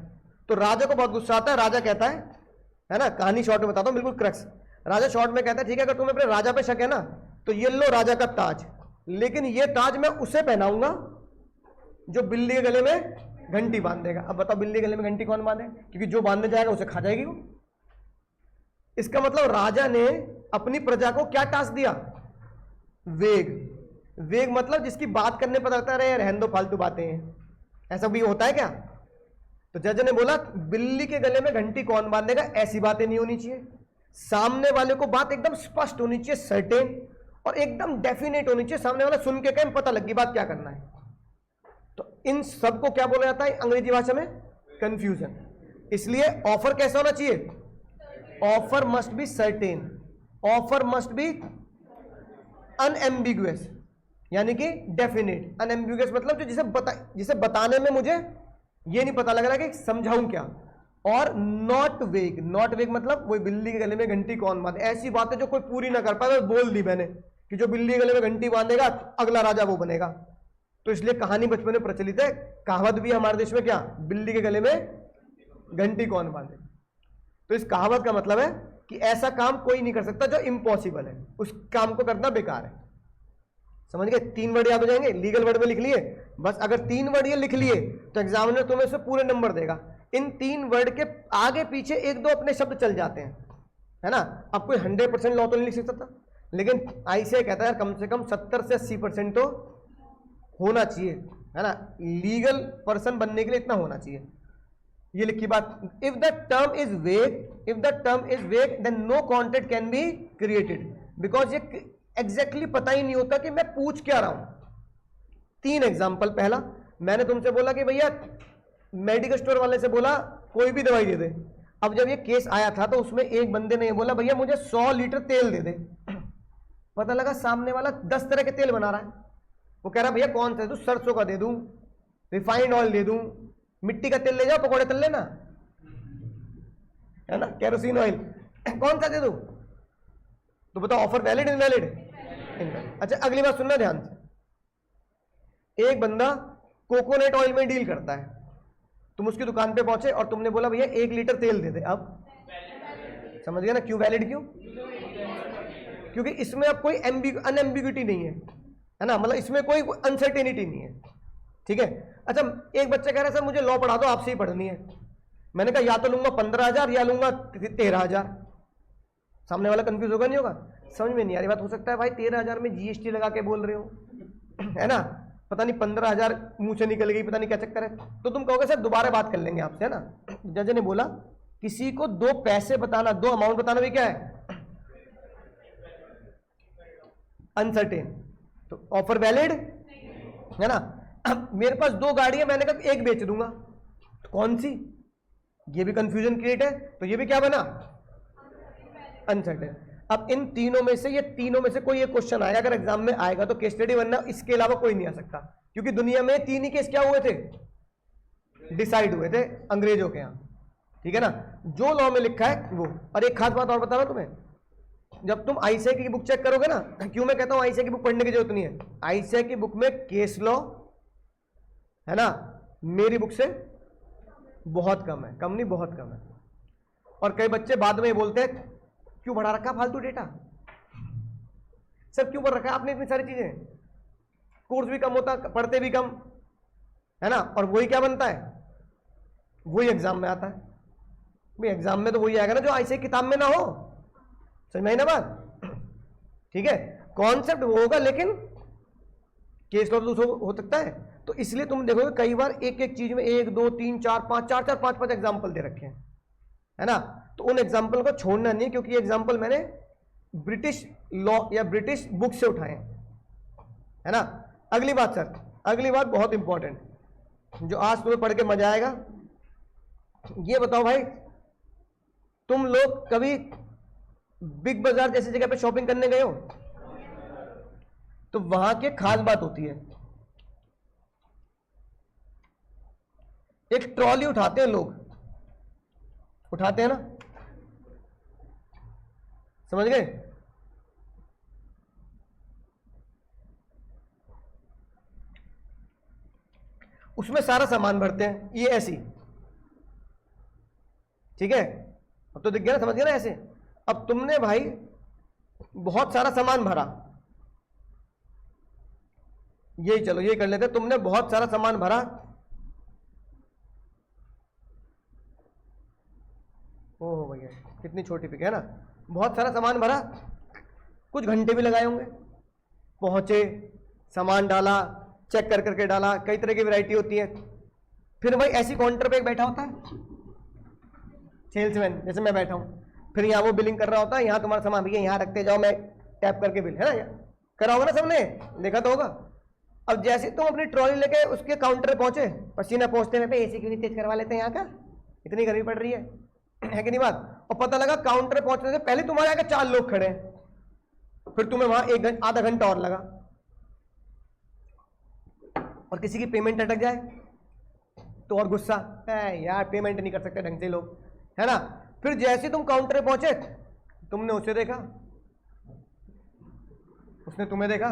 तो राजा को बहुत गुस्सा आता है। राजा कहता है ना, कहानी शॉर्ट में बताता हूं, बिल्कुल क्रक्स। राजा शॉर्ट में कहता है ठीक है अगर तुम्हें अपने राजा पे शक है ना तो ये लो राजा का ताज, लेकिन ये ताज मैं उसे पहनाऊंगा जो बिल्ली के गले में घंटी बांध देगा। अब बताओ बिल्ली के गले में घंटी कौन बांधे? क्योंकि जो बांधने जाएगा उसे खा जाएगी वो। इसका मतलब राजा ने अपनी प्रजा को क्या टास्क दिया? वेग। वेग मतलब जिसकी बात करने पर लगता है रहने दो फालतू बातें हैं, ऐसा भी होता है क्या? तो जज ने बोला बिल्ली के गले में घंटी कौन बांधेगा, ऐसी बातें नहीं होनी चाहिए, सामने वाले को बात एकदम स्पष्ट होनी चाहिए, सर्टेन और एकदम डेफिनेट होनी चाहिए, सामने वाला सुन के कहीं पता लगी बात क्या करना है। तो इन सब को क्या बोला जाता है अंग्रेजी भाषा में? कंफ्यूजन। इसलिए ऑफर कैसा होना चाहिए? Offer must be certain, offer must be unambiguous, यानी कि डेफिनेट। अनएम्बिगुअस मतलब जो जिसे बताने में मुझे ये नहीं पता लग रहा कि समझाऊं क्या। और नॉट वेग, नॉट वेग मतलब वही बिल्ली के गले में घंटी कौन बांधे, ऐसी बात है जो कोई पूरी ना कर पाए, बोल दी मैंने कि जो बिल्ली के गले में घंटी बांधेगा अगला राजा वो बनेगा। तो इसलिए कहानी बचपन में प्रचलित है, कहावत भी हमारे देश में क्या, बिल्ली के गले में घंटी कौन बांधे। तो इस कहावत का मतलब है कि ऐसा काम कोई नहीं कर सकता जो इम्पॉसिबल है, उस काम को करना बेकार है। समझ गए? 3 वर्ड याद हो जाएंगे, लीगल वर्ड में लिख लिए बस। अगर 3 वर्ड ये लिख लिए तो एग्जामिनर तुम्हें इसमें पूरे नंबर देगा। इन 3 वर्ड के आगे पीछे 1-2 अपने शब्द चल जाते हैं, है ना। अब कोई 100% लॉ तो नहीं लिख सकता, लेकिन आईसीआई कहता है कम से कम 70 से 80% तो होना चाहिए, है ना, लीगल पर्सन बनने के लिए इतना होना चाहिए। ये लिखी बात। If the term is vague then no content can be created, because ये एग्जैक्टली पता ही नहीं होता कि मैं पूछ क्या रहा हूं। 3 एग्जाम्पल। पहला, मैंने तुमसे बोला कि भैया मेडिकल स्टोर वाले से बोला कोई भी दवाई दे दे। अब जब ये केस आया था तो उसमें एक बंदे ने ये बोला भैया मुझे 100 लीटर तेल दे दे। पता लगा सामने वाला 10 तरह के तेल बना रहा है। वो कह रहा भैया कौन सा दे दूं, सरसों का दे दूं, रिफाइंड ऑयल दे दूं, मिट्टी का तेल ले जाओ पकौड़े तल लेना, है ना, केरोसिन ऑयल, कौन सा दे दूं? तो बताओ ऑफर वैलिड इनवैलिड? अच्छा अगली बात सुनना ध्यान से। एक बंदा कोकोनट ऑयल में डील करता है, तुम उसकी दुकान पे पहुंचे और तुमने बोला भैया 1 लीटर तेल दे दे। अब समझ गया ना क्यों वैलिड? क्यों? क्योंकि इसमें अब कोई अनएम्बिग्यूटी नहीं है ना, मतलब इसमें कोई अनसर्टेनिटी नहीं है, ठीक है। अच्छा एक बच्चा कह रहा है सर मुझे लॉ पढ़ा दो, आपसे ही पढ़नी है। मैंने कहा या तो लूंगा 15,000 या लूंगा 13,000। सामने वाला कंफ्यूज होगा नहीं होगा? समझ में नहीं आ रही बात। हो सकता है भाई 13,000 में जीएसटी लगा के बोल रहे हो, है ना, पता नहीं 15,000 मुंह से निकल गई, पता नहीं क्या चक्कर है। तो तुम कहोगे सर दोबारा बात कर लेंगे आपसे, है ना। जज ने बोला किसी को 2 पैसे बताना, 2 अमाउंट बताना भी क्या है? अनसर्टेन। तो ऑफर वैलिड है ना। अब मेरे पास 2 गाड़ियां, मैंने कहा 1 बेच दूंगा, तो कौन सी? ये भी कंफ्यूजन क्रिएट है, तो ये भी क्या बना? अनसर्टेन। अब इन तीनों में से, ये तीनों में से कोई एक क्वेश्चन आया अगर एग्जाम में आएगा तो केस स्टडी, वरना इसके अलावा कोई नहीं आ सकता, क्योंकि दुनिया में 3 ही केस क्या हुए थे? डिसाइड हुए थे अंग्रेजों के यहां, ठीक है ना। जो लॉ में लिखा है वो। और एक खास बात और बता रहा हूं तुम्हें, जब तुम आईसीआई की बुक चेक करोगे ना, क्यों मैं कहता हूं आईसीआई की बुक पढ़ने की जरूरत नहीं है, आईसीआई की बुक में केस लॉ, है ना, मेरी बुक से बहुत कम है, कम नहीं बहुत कम है। और कई बच्चे बाद में ये बोलते हैं क्यों बढ़ा रखा फालतू डेटा, सर क्यों बढ़ रखा है आपने इतनी सारी चीजें, कोर्स भी कम होता, पढ़ते भी कम, है ना, और वही क्या बनता है? वही एग्जाम में आता है। भाई एग्जाम में तो वही आएगा ना जो आईसीआई किताब में ना हो, समझ में आई ना बात? ठीक है, कॉन्सेप्ट वो होगा लेकिन केस लॉ तो हो सकता है। तो इसलिए तुम देखोगे कई बार एक एक चीज में 1 2 3 4 5 4 5 5 एग्जाम्पल दे रखे हैं, है ना। तो उन एग्जाम्पल को छोड़ना नहीं, क्योंकि एग्जाम्पल मैंने ब्रिटिश लॉ या ब्रिटिश बुक से उठाए, है ना। अगली बात सर, अगली बात बहुत इंपॉर्टेंट, जो आज तुम्हें पढ़ के मजा आएगा। ये बताओ भाई, तुम लोग कभी बिग बाजार जैसी जगह पे शॉपिंग करने गए हो? तो वहां की खास बात होती है, एक ट्रॉली उठाते हैं लोग, उठाते हैं ना, समझ गए? उसमें सारा सामान भरते हैं, ये ऐसी, ठीक है। अब तो दिख गया ना, समझ गया ना ऐसे। अब तुमने भाई बहुत सारा सामान भरा, यही चलो यही कर लेते, तुमने बहुत सारा सामान भरा, ओहो भैया कितनी छोटी पिक है ना, बहुत सारा सामान भरा, कुछ घंटे भी लगाए होंगे, पहुंचे, सामान डाला, चेक कर करके डाला, कई तरह की वैरायटी होती है। फिर भाई ऐसी काउंटर पे एक बैठा होता है सेल्समैन, जैसे मैं बैठा हूँ, फिर यहाँ वो बिलिंग कर रहा होता है, यहाँ तुम्हारा सामान भैया यहाँ रखते जाओ, मैं टैप करके बिल, है ना, करा होगा ना सबने, देखा तो होगा। अब जैसे तुम अपनी ट्रॉली लेके उसके काउंटर पे पहुंचे, पसीना पहुंचते में पे एसी क्यों नहीं तेज करवा लेते यहाँ का, इतनी गर्मी पड़ रही है कि नहीं बात। और पता लगा काउंटर पे पहुंचने से पहले तुम्हारे आगे 4 लोग खड़े हैं, फिर तुम्हें वहां आधा घंटा और लगा, और किसी की पेमेंट अटक जाए तो और गुस्सा है, यार पेमेंट नहीं कर सकते ढंग से लोग, है ना। फिर जैसे तुम काउंटर पे पहुंचे, तुमने उसे देखा, उसने तुम्हें देखा,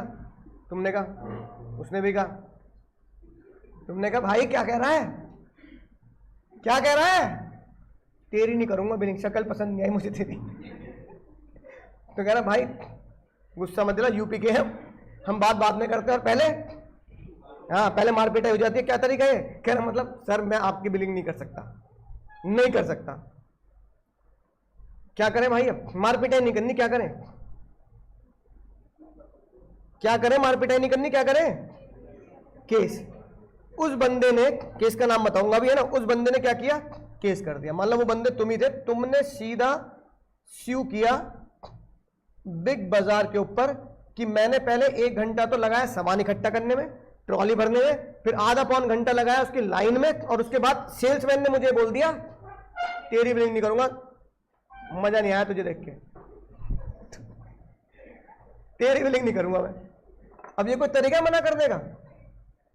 तुमने कहा, उसने भी कहा, तुमने कहा भाई क्या कह रहा है, क्या कह रहा है, तेरी नहीं करूंगा बिलिंग, शक्ल पसंद नहीं आई मुझे तेरी। तो कह रहा भाई गुस्सा मत दिला, यूपी के हैं हम, बात बाद में करते हैं, और पहले हाँ पहले मार पिटाई हो जाती है, क्या तरीका है, कह रहा मतलब सर मैं आपकी बिलिंग नहीं कर सकता, नहीं कर सकता। क्या करें भाई, अब मार पिटाई नहीं करनी, क्या करें, क्या करें, मार पिटाई नहीं करनी, क्या करें, केस। उस बंदे ने, केस का नाम बताऊंगा भी, है ना, उस बंदे ने क्या किया, केस कर दिया। मान लो वो बंदे तुम ही थे, तुमने सीधा स्यू किया बिग बाजार के ऊपर कि मैंने पहले 1 घंटा तो लगाया सामान इकट्ठा करने में, ट्रॉली भरने में, फिर आधा पौन घंटा लगाया उसकी लाइन में, और उसके बाद सेल्समैन ने मुझे बोल दिया तेरी बिलिंग नहीं करूंगा, मजा नहीं आया तुझे देख के, तेरी बिलिंग नहीं करूंगा मैं। अब ये कोई तरीका मना कर देगा,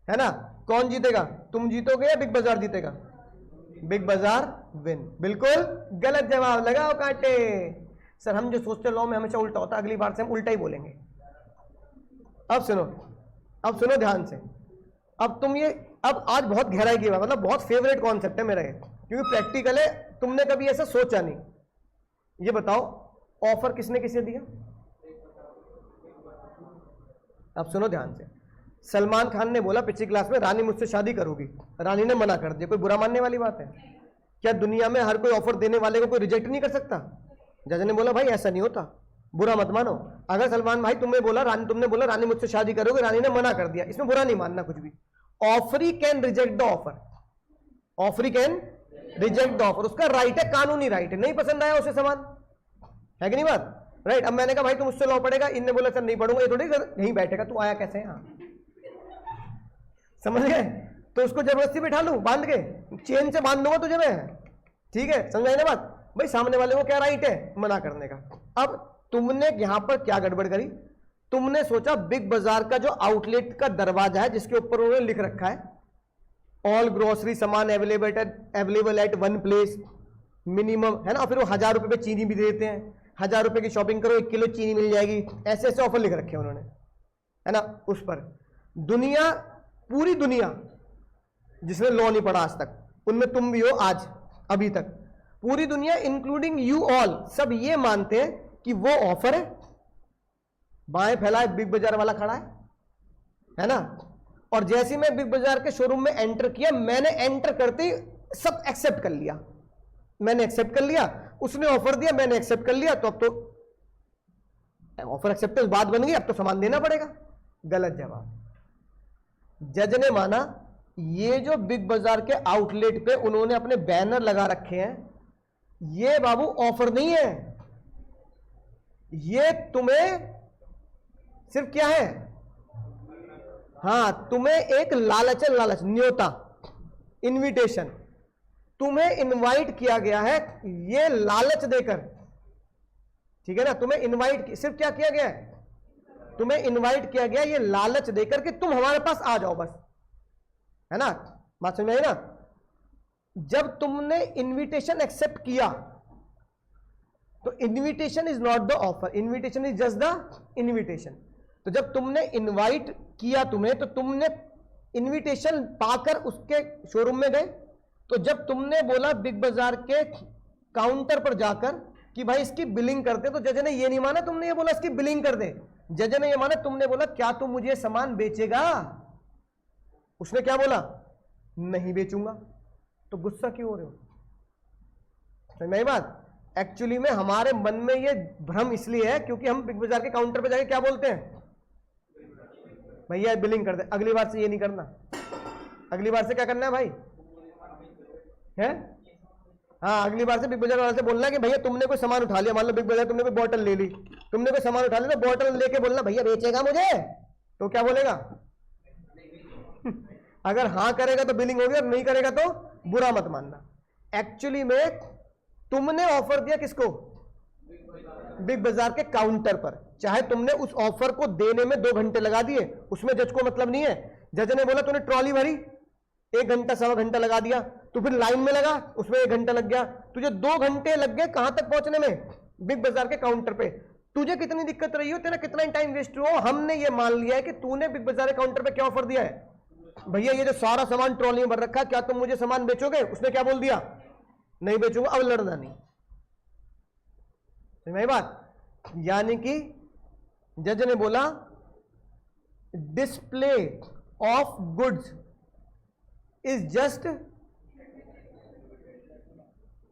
है ना। कौन जीतेगा, तुम जीतोगे या बिग बाजार जीतेगा, बिग बाजार विन। बिल्कुल गलत जवाब, लगाओ कांटे। सर हम जो सोचते लॉ में हमेशा उल्टा होता है, अगली बार से हम उल्टा ही बोलेंगे। अब सुनो, अब सुनो ध्यान से, अब तुम ये, अब आज बहुत गहराई की बात, मतलब बहुत फेवरेट कॉन्सेप्ट है मेरा ये, क्योंकि प्रैक्टिकल है, तुमने कभी ऐसा सोचा नहीं। ये बताओ ऑफर किसने किसे दिया, अब सुनो ध्यान से। सलमान खान ने बोला पिछली क्लास में रानी मुझसे शादी करोगी, रानी ने मना कर दिया, कोई बुरा मानने वाली बात है क्या, दुनिया में हर कोई ऑफर देने वाले को कोई रिजेक्ट नहीं कर सकता। जज ने बोला भाई ऐसा नहीं होता, बुरा मत मानो। अगर सलमान भाई तुमने बोला रानी मुझसे शादी करोगे, रानी ने मना कर दिया, इसमें बुरा नहीं मानना कुछ भी। Offeree can reject the offer, offeree can reject the offer, उसका राइट है, कानूनी राइट है, नहीं पसंद आया उसे सामान, है कि नहीं बात, राइट। अब मैंने कहा भाई तुम उससे लॉ पढ़ेगा, इनने बोला सर नहीं पढ़ूंगा, ये थोड़ी नहीं बैठेगा, तू आया कैसे यहाँ, समझ गए। तो उसको जबरदस्ती बिठा लूं, बांध के चेन से बांध दूंगा तुझे मैं, ठीक है, समझाई ना बात। भाई सामने वाले को क्या राइट है मना करने का। अब तुमने यहां पर क्या गड़बड़ करी, तुमने सोचा बिग बाजार का जो आउटलेट का दरवाजा है जिसके ऊपर उन्होंने लिख रखा है ऑल ग्रोसरी सामान अवेलेबल एट 1 प्लेस मिनिमम, है ना, और फिर वो 1000 रुपए पे चीनी भी देते हैं, 1000 रुपए की शॉपिंग करो 1 किलो चीनी मिल जाएगी, ऐसे ऐसे ऑफर लिख रखे हैं उन्होंने, है ना। उस पर दुनिया, पूरी दुनिया जिसने लॉ नहीं पढ़ा आज तक, उनमें तुम भी हो आज अभी तक, पूरी दुनिया इंक्लूडिंग यू ऑल, सब ये मानते हैं कि वो ऑफर है, बाएं फैलाए बिग बाजार वाला खड़ा है ना। और जैसे मैं बिग बाजार के शोरूम में एंटर किया, मैंने एंटर करते ही सब एक्सेप्ट कर लिया, मैंने एक्सेप्ट कर लिया, उसने ऑफर दिया मैंने एक्सेप्ट कर लिया, तो अब तो ऑफर एक्सेप्टेंस बात बन गई, अब तो सामान देना पड़ेगा। गलत जवाब। जज ने माना ये जो बिग बाजार के आउटलेट पे उन्होंने अपने बैनर लगा रखे हैं, ये बाबू ऑफर नहीं है, ये तुम्हें सिर्फ क्या है, हां तुम्हें एक लालच, न्योता, इनविटेशन, तुम्हें इनवाइट किया गया है, ये लालच देकर, ठीक है ना, तुम्हें इनवाइट, सिर्फ क्या किया गया है, तुम्हें इनवाइट किया गया ये लालच देकर कि तुम हमारे पास आ जाओ बस, है ना, बात समझ में आई ना। जब तुमने इनविटेशन एक्सेप्ट किया तो invitation is not the offer, invitation is just the invitation. तो जब तुमने इनवाइट किया तुम्हें, तो तुमने इनविटेशन पाकर उसके शोरूम में गए, तो जब तुमने बोला बिग बाजार के काउंटर पर जाकर कि भाई इसकी बिलिंग करते, तो जज ने ये नहीं माना तुमने ये बोला इसकी बिलिंग कर दे, जज ने ये माना तुमने बोला क्या तुम मुझे सामान बेचेगा, उसने क्या बोला, नहीं बेचूंगा। तो गुस्सा क्यों हो रहे हो, समझ में आई बात। एक्चुअली में हमारे मन में ये भ्रम इसलिए है क्योंकि हम बिग बाजार के काउंटर पे जाके क्या बोलते हैं, भैया बिलिंग कर दे, अगली बार से ये नहीं करना। अगली बार से क्या करना है भाई, है? हाँ, अगली बार से बिग बाजार वाले से बोलना कि भैया तुमने कोई सामान उठा लिया, मान लो बिग बाजार तुमने कोई बोतल ले ली, तुमने कोई सामान उठा लिया, तो बोतल लेके बोलना भैया बेचेगा मुझे, तो क्या बोलेगा? अगर हाँ करेगा तो बिलिंग होगी, और नहीं करेगा तो बुरा मत मानना। एक्चुअली में तुमने ऑफर दिया किसको? बिग बाजार के काउंटर पर। चाहे तुमने उस ऑफर को देने में 2 घंटे लगा दिए, उसमें जज को मतलब नहीं है। जज ने बोला तूने ट्रॉली भरी, 1 घंटा सवा घंटा लगा दिया, तो फिर लाइन में लगा, उसमें 1 घंटा लग गया, तुझे 2 घंटे लग गए कहां तक पहुंचने में? बिग बाजार के काउंटर पे। तुझे कितनी दिक्कत रही हो, तेरा कितना टाइम वेस्ट हो, हमने ये मान लिया है कि तूने बिग बाजार के काउंटर पे क्या ऑफर दिया है? भैया ये जो सारा सामान ट्रॉली में भर रखा है, क्या तुम मुझे सामान बेचोगे? उसने क्या बोल दिया? नहीं बेचूंगा। अब लड़ना नहीं, समझ बात? यानी कि जज ने बोला display of goods is just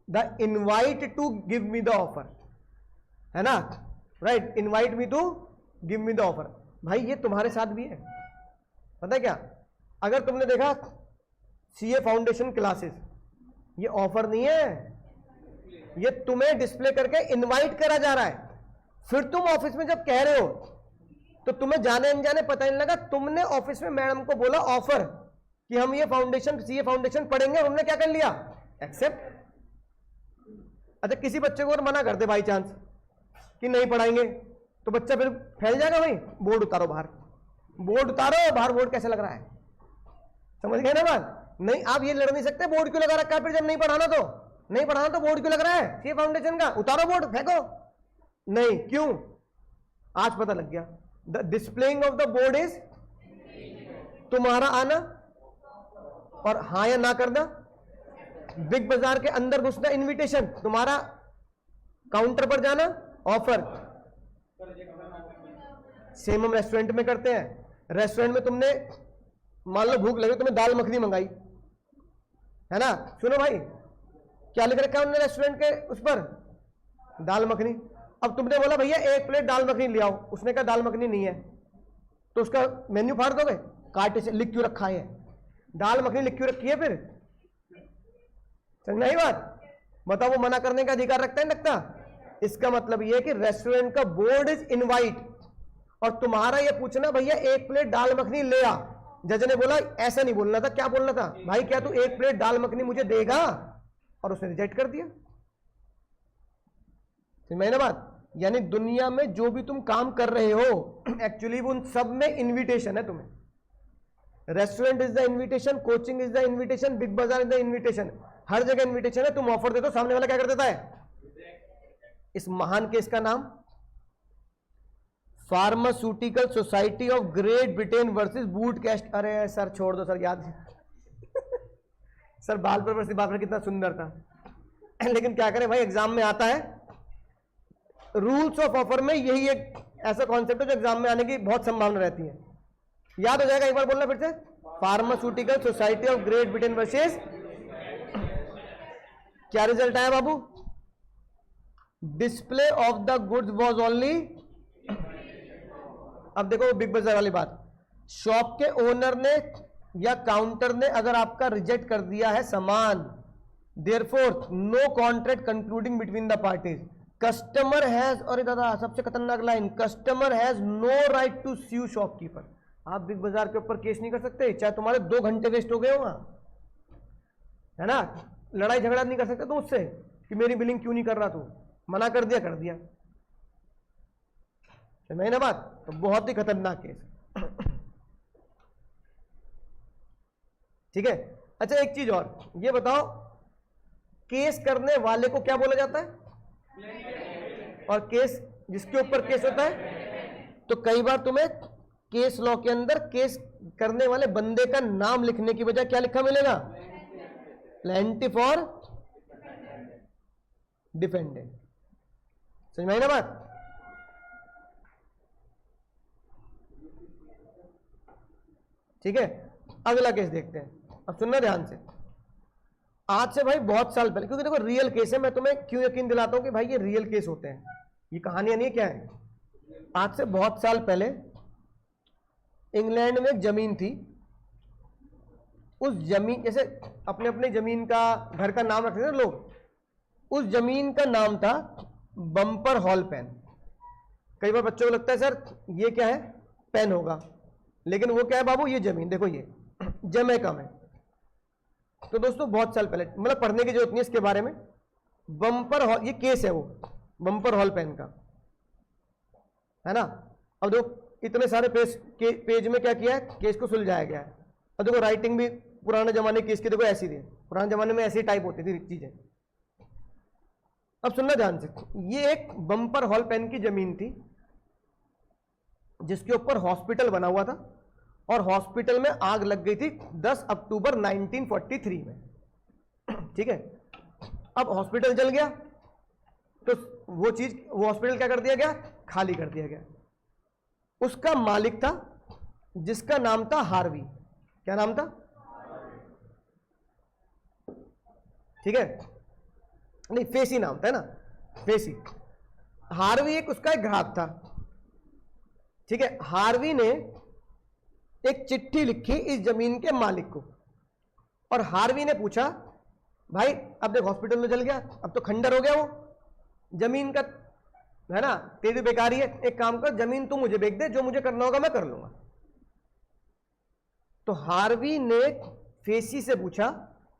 the invite to give me the offer, है ना? Right, invite me to give me the offer. भाई ये तुम्हारे साथ भी है, पता है क्या? अगर तुमने देखा सीए फाउंडेशन क्लासेस, ये ऑफर नहीं है, ये तुम्हें डिस्प्ले करके इनवाइट करा जा रहा है। फिर तुम ऑफिस में जब कह रहे हो तो तुम्हें जाने अनजाने पता नहीं लगा, तुमने ऑफिस में मैडम को बोला ऑफर कि हम ये फाउंडेशन, सीए फाउंडेशन पढ़ेंगे, और उन्होंने क्या कर लिया? एक्सेप्ट। अच्छा, किसी बच्चे को और मना कर दे बाई चांस कि नहीं पढ़ाएंगे, तो बच्चा फिर फैल जाएगा। भाई बोर्ड उतारो बाहर, बोर्ड उतारो बाहर, बोर्ड कैसे लग रहा है, समझ गए ना बात? नहीं, आप ये लड़ नहीं सकते बोर्ड क्यों लगा रखा है, फिर जब नहीं पढ़ाना तो नहीं पढ़ाना, तो बोर्ड क्यों लग रहा है सीए फाउंडेशन का, उतारो बोर्ड, फेंको। नहीं, क्यों? आज पता लग गया। The displaying of the board is तुम्हारा आना और हाँ या ना करना, बिग बाजार के अंदर घुसना इनविटेशन, तुम्हारा काउंटर पर जाना ऑफर। सेम हम रेस्टोरेंट में करते हैं। रेस्टोरेंट में तुमने मान लो भूख लगी, तुम्हें दाल मखनी मंगाई, है ना? सुनो भाई, क्या लिख रखा है उन्होंने रेस्टोरेंट के उस पर? दाल मखनी। अब तुमने बोला भैया 1 प्लेट दाल मखनी ले आओ, उसने कहा दाल मखनी नहीं है, तो उसका मेन्यू फाड़ दोगे? कांटे से लिख क्यों रखा है दाल मखनी, लिख क्यों रखी है? फिर समझना ही बात? बताओ, वो मना करने का अधिकार रखता है, रखता? इसका मतलब ये है कि रेस्टोरेंट का बोर्ड इज इनवाइट, और तुम्हारा ये पूछना भैया 1 प्लेट दाल मखनी ले आ। जज ने बोला ऐसा नहीं बोलना था, क्या बोलना था? भाई क्या तू 1 प्लेट दाल मखनी मुझे देगा? और उसने रिजेक्ट कर दिया। समझ ना बात? यानी दुनिया में जो भी तुम काम कर रहे हो, एक्चुअली उन सब में इनविटेशन है तुम्हें। Restaurant is the invitation, coaching is the invitation, big बाजार इज द इनविटेशन, हर जगह इनविटेशन है। तुम ऑफर दे दो, सामने वाला क्या कर देता है? इस महान केस का नाम Pharmaceutical society of Great Britain versus Boot Cast. अरे सर छोड़ दो सर, याद सर बाल पर वर्सेस बाल पर कितना सुंदर था, लेकिन क्या करें भाई, एग्जाम में आता है। रूल्स ऑफ ऑफर में यही एक ऐसा कॉन्सेप्ट है जो एग्जाम में आने की बहुत संभावना रहती है। याद हो जाएगा, एक बार बोलना फिर से, pharmaceutical society of Great Britain versus, क्या रिजल्ट आया बाबू? Display of the goods was only. अब देखो बिग बाजार वाली बात, शॉप के ओनर ने या काउंटर ने अगर आपका रिजेक्ट कर दिया है सामान, therefore no contract concluding between the parties, customer has, और दादा सबसे खतरनाक लाइन, customer has no right to sue shopkeeper. आप बिग बाजार के ऊपर केस नहीं कर सकते, चाहे तुम्हारे 2 घंटे वेस्ट हो गए हो वहां, है ना? लड़ाई झगड़ा नहीं कर सकते तुम उससे कि मेरी बिलिंग क्यों नहीं कर रहा, तू मना कर दिया, कर दिया, समझे ना बात? तो बहुत ही खतरनाक केस, ठीक है? अच्छा एक चीज और, ये बताओ केस करने वाले को क्या बोला जाता है? और केस जिसके ऊपर केस होता है, तो कई बार तुम्हें केस लॉ के अंदर केस करने वाले बंदे का नाम लिखने की बजाय क्या लिखा मिलेगा? प्लेंटिफ और डिफेंडेंट। समझ में आई ना बात? ठीक है, अगला केस देखते हैं। अब सुनना ध्यान से, आज से भाई बहुत साल पहले, क्योंकि देखो रियल केस है, मैं तुम्हें क्यों यकीन दिलाता हूं कि भाई ये रियल केस होते हैं, ये कहानियां नहीं है, क्या है? आज से बहुत साल पहले इंग्लैंड में एक जमीन थी, उस जमीन, जैसे अपने अपने जमीन का, घर का नाम रखते थे लोग, उस जमीन का नाम था बम्पर हॉल पेन। कई बार बच्चों को लगता है सर ये क्या है, पेन होगा, लेकिन वो क्या है बाबू, ये जमीन देखो, ये जमैका में। तो दोस्तों बहुत साल पहले, मतलब पढ़ने की जरूरत नहीं है इसके बारे में। बम्पर हॉल, ये केस है वो बम्पर हॉल पेन का, है ना। अब देखो इतने सारे पेज में क्या किया है, केस को सुलझाया गया है। अब देखो राइटिंग भी पुराने जमाने केस की देखो ऐसी थी, पुराने जमाने में ऐसी टाइप होती थी चीजें। अब सुनना ध्यान से, ये एक बम्पर हॉल पेन की जमीन थी जिसके ऊपर हॉस्पिटल बना हुआ था, और हॉस्पिटल में आग लग गई थी 10 अक्टूबर 1943 में, ठीक है। अब हॉस्पिटल जल गया तो वो हॉस्पिटल क्या कर दिया गया, खाली कर दिया गया। उसका मालिक था जिसका नाम था हार्वी। क्या नाम था, ठीक है, नहीं फेसी नाम था, है ना, फेसी। हार्वी एक उसका एक ग्राहक था, ठीक है। हार्वी ने एक चिट्ठी लिखी इस जमीन के मालिक को, और हार्वी ने पूछा भाई अब देख हॉस्पिटल में जल गया, अब तो खंडर हो गया वो जमीन का, है ना, तेरी बेकारी है, एक काम कर जमीन तू मुझे बेच दे, जो मुझे करना होगा मैं कर लूंगा। तो हार्वी ने फेसी से पूछा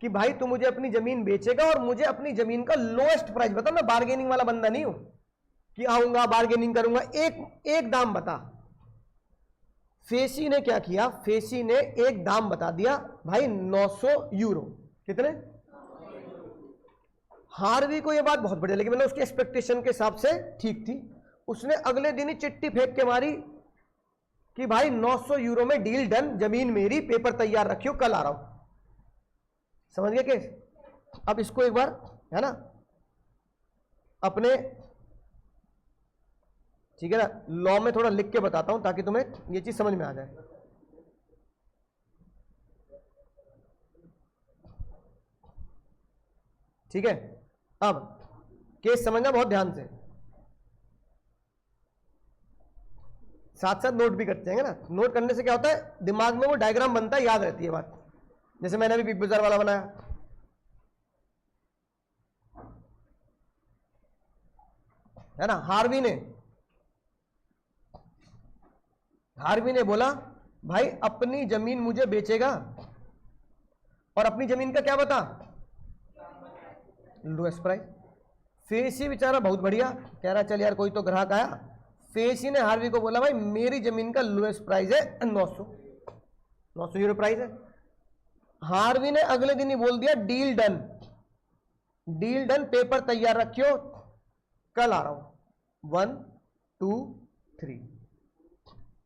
कि भाई तू मुझे अपनी जमीन बेचेगा और मुझे अपनी जमीन का लोएस्ट प्राइस बता, मैं बार्गेनिंग वाला बंदा नहीं हूं कि आऊंगा बार्गेनिंग करूंगा, एक दाम बता। फेसी ने क्या किया, फेसी ने एक दाम बता दिया भाई 900 यूरो। कितने? हार्वी को यह बात बहुत बढ़िया लगी, मतलब उसके एक्सपेक्टेशन के हिसाब से ठीक थी। उसने अगले दिन ही चिट्ठी फेंक के मारी कि भाई 900 यूरो में डील डन, जमीन मेरी, पेपर तैयार रखियो, कल आ रहा हूं। समझ गए केस? अब इसको एक बार, है ना, अपने, ठीक है ना, लॉ में थोड़ा लिख के बताता हूं ताकि तुम्हें ये चीज समझ में आ जाए। ठीक है, अब केस समझना बहुत ध्यान से, साथ साथ नोट भी करते हैं ना। नोट करने से क्या होता है, दिमाग में वो डायग्राम बनता है, याद रहती है बात। जैसे मैंने अभी बिग बाजार वाला बनाया, है ना। हार्वी ने बोला भाई अपनी जमीन मुझे बेचेगा, और अपनी जमीन का क्या बता, लोएस्ट प्राइस। फेसी बेचारा बहुत बढ़िया कह रहा चल यार कोई तो ग्राहक आया। फेसी ने हार्वी को बोला भाई मेरी जमीन का लोएस्ट प्राइस है 900 यूरो प्राइस है। हार्वी ने अगले दिन ही बोल दिया डील डन, पेपर तैयार रखियो, कल आ रहा हूं, 1 2 3।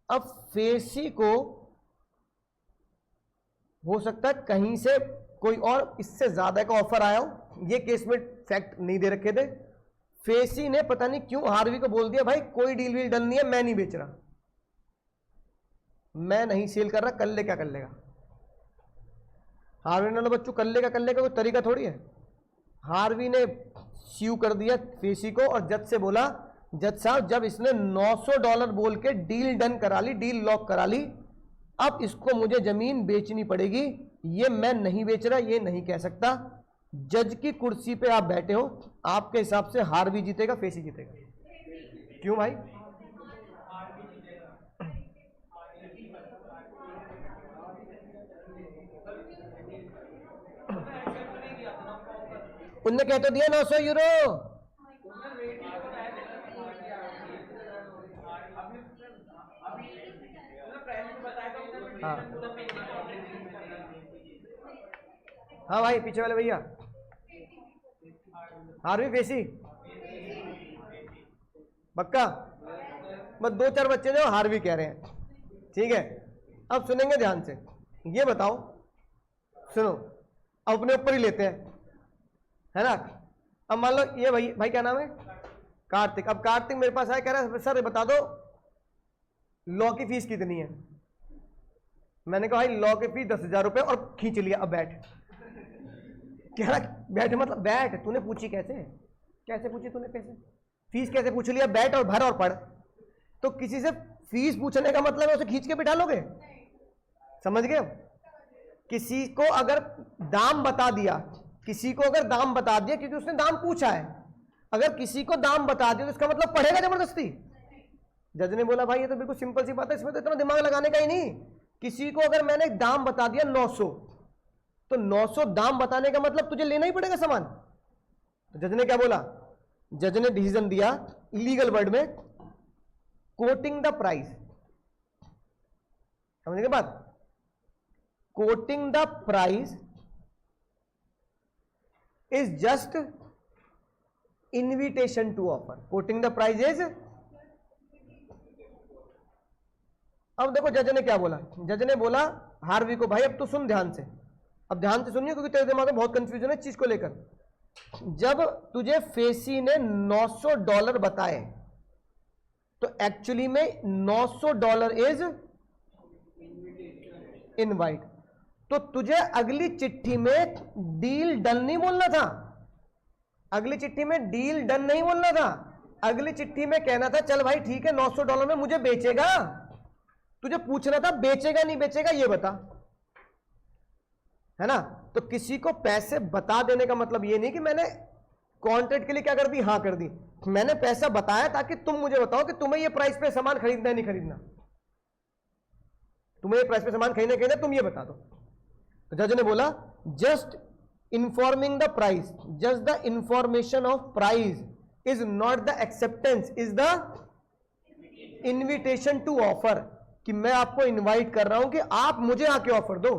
अब फेसी को हो सकता है कहीं से कोई और इससे ज्यादा का ऑफर आया हो, ये केस में फैक्ट नहीं दे रखे थे। फेसी ने पता नहीं क्यों हार्वी को बोल दिया भाई कोई डील वील डन नहीं है, मैं नहीं बेच रहा, मैं नहीं सेल कर रहा, कर ले क्या कर लेगा। हार्वी ने बोला बच्चों कर लेगा कोई तरीका थोड़ी है। हार्वी ने स्यू कर दिया फेसी को, और जज से बोला जज साहब जब इसने $900 बोल के डील डन करा ली, डील लॉक करा ली, अब इसको मुझे जमीन बेचनी पड़ेगी, ये मैं नहीं बेच रहा, ये नहीं कह सकता। जज की कुर्सी पे आप बैठे हो, आपके हिसाब से हार्वी जीतेगा फेसी जीतेगा? क्यों भाई? उनने कह तो दिया 900 यूरो। हाँ भाई पीछे वाले भैया, हार्वी फेसी पक्का? बस 2-4 बच्चे जो हार्वी कह रहे हैं, ठीक है। अब सुनेंगे ध्यान से, ये बताओ, सुनो, अपने ऊपर ही लेते हैं, है ना। अब मान लो ये भाई क्या नाम है, कार्तिक। अब कार्तिक मेरे पास आया, कह रहा है सर बता दो लॉ की फीस कितनी है। मैंने कहा भाई लॉ की फीस 10,000 रुपये, और खींच लिया। अब बैठ, कह रहा बैठ मतलब बैठ, तूने पूछी कैसे पूछी तूने, कैसे फीस कैसे पूछ लिया, बैठ और भर और पढ़। तो किसी से फीस पूछने का मतलब है उसे खींच के बिठा लोगे? समझ गए? किसी को अगर दाम बता दिया, किसी को अगर दाम बता दिया क्योंकि उसने दाम पूछा है, अगर किसी को दाम बता दिया तो इसका मतलब पढ़ेगा जबरदस्ती? जज ने बोला भाई ये तो बिल्कुल सिंपल सी बात है, इसमें तो इतना दिमाग लगाने का ही नहीं। किसी को अगर मैंने दाम बता दिया 900, तो 900 दाम बताने का मतलब तुझे लेना ही पड़ेगा सामान। तो जज ने क्या बोला? जज ने डिसीजन दिया लीगल वर्ड में, कोटिंग द प्राइस। समझने के बाद, quoting the price is just invitation to offer. Quoting the price is, अब देखो जज ने क्या बोला। जज ने बोला हार्वी को, भाई अब तो सुन ध्यान से, अब ध्यान से सुनिए क्योंकि तेरे दिमाग में बहुत कंफ्यूजन है इस चीज को लेकर। जब तुझे फेसी ने $900 बताए तो एक्चुअली में $900 इज इनवाइट। तो तुझे अगली चिट्ठी में डील डन नहीं बोलना था, अगली चिट्ठी में डील डन नहीं बोलना था, अगली चिट्ठी में कहना था चल भाई ठीक है $900 में मुझे बेचेगा। तुझे पूछना था बेचेगा नहीं बेचेगा ये बता, है ना? तो किसी को पैसे बता देने का मतलब ये नहीं कि मैंने कॉन्ट्रैक्ट के लिए क्या कर दी, हाँ कर दी। मैंने पैसा बताया ताकि तुम मुझे बताओ कि तुम्हें ये प्राइस पे सामान खरीदना है नहीं खरीदना, तुम्हें ये प्राइस पे सामान खरीदना तुम ये बता दो। तो जज ने बोला just informing the price, just the information of price is not the acceptance, is the invitation to offer. कि मैं आपको इनवाइट कर रहा हूं कि आप मुझे आके ऑफर दो,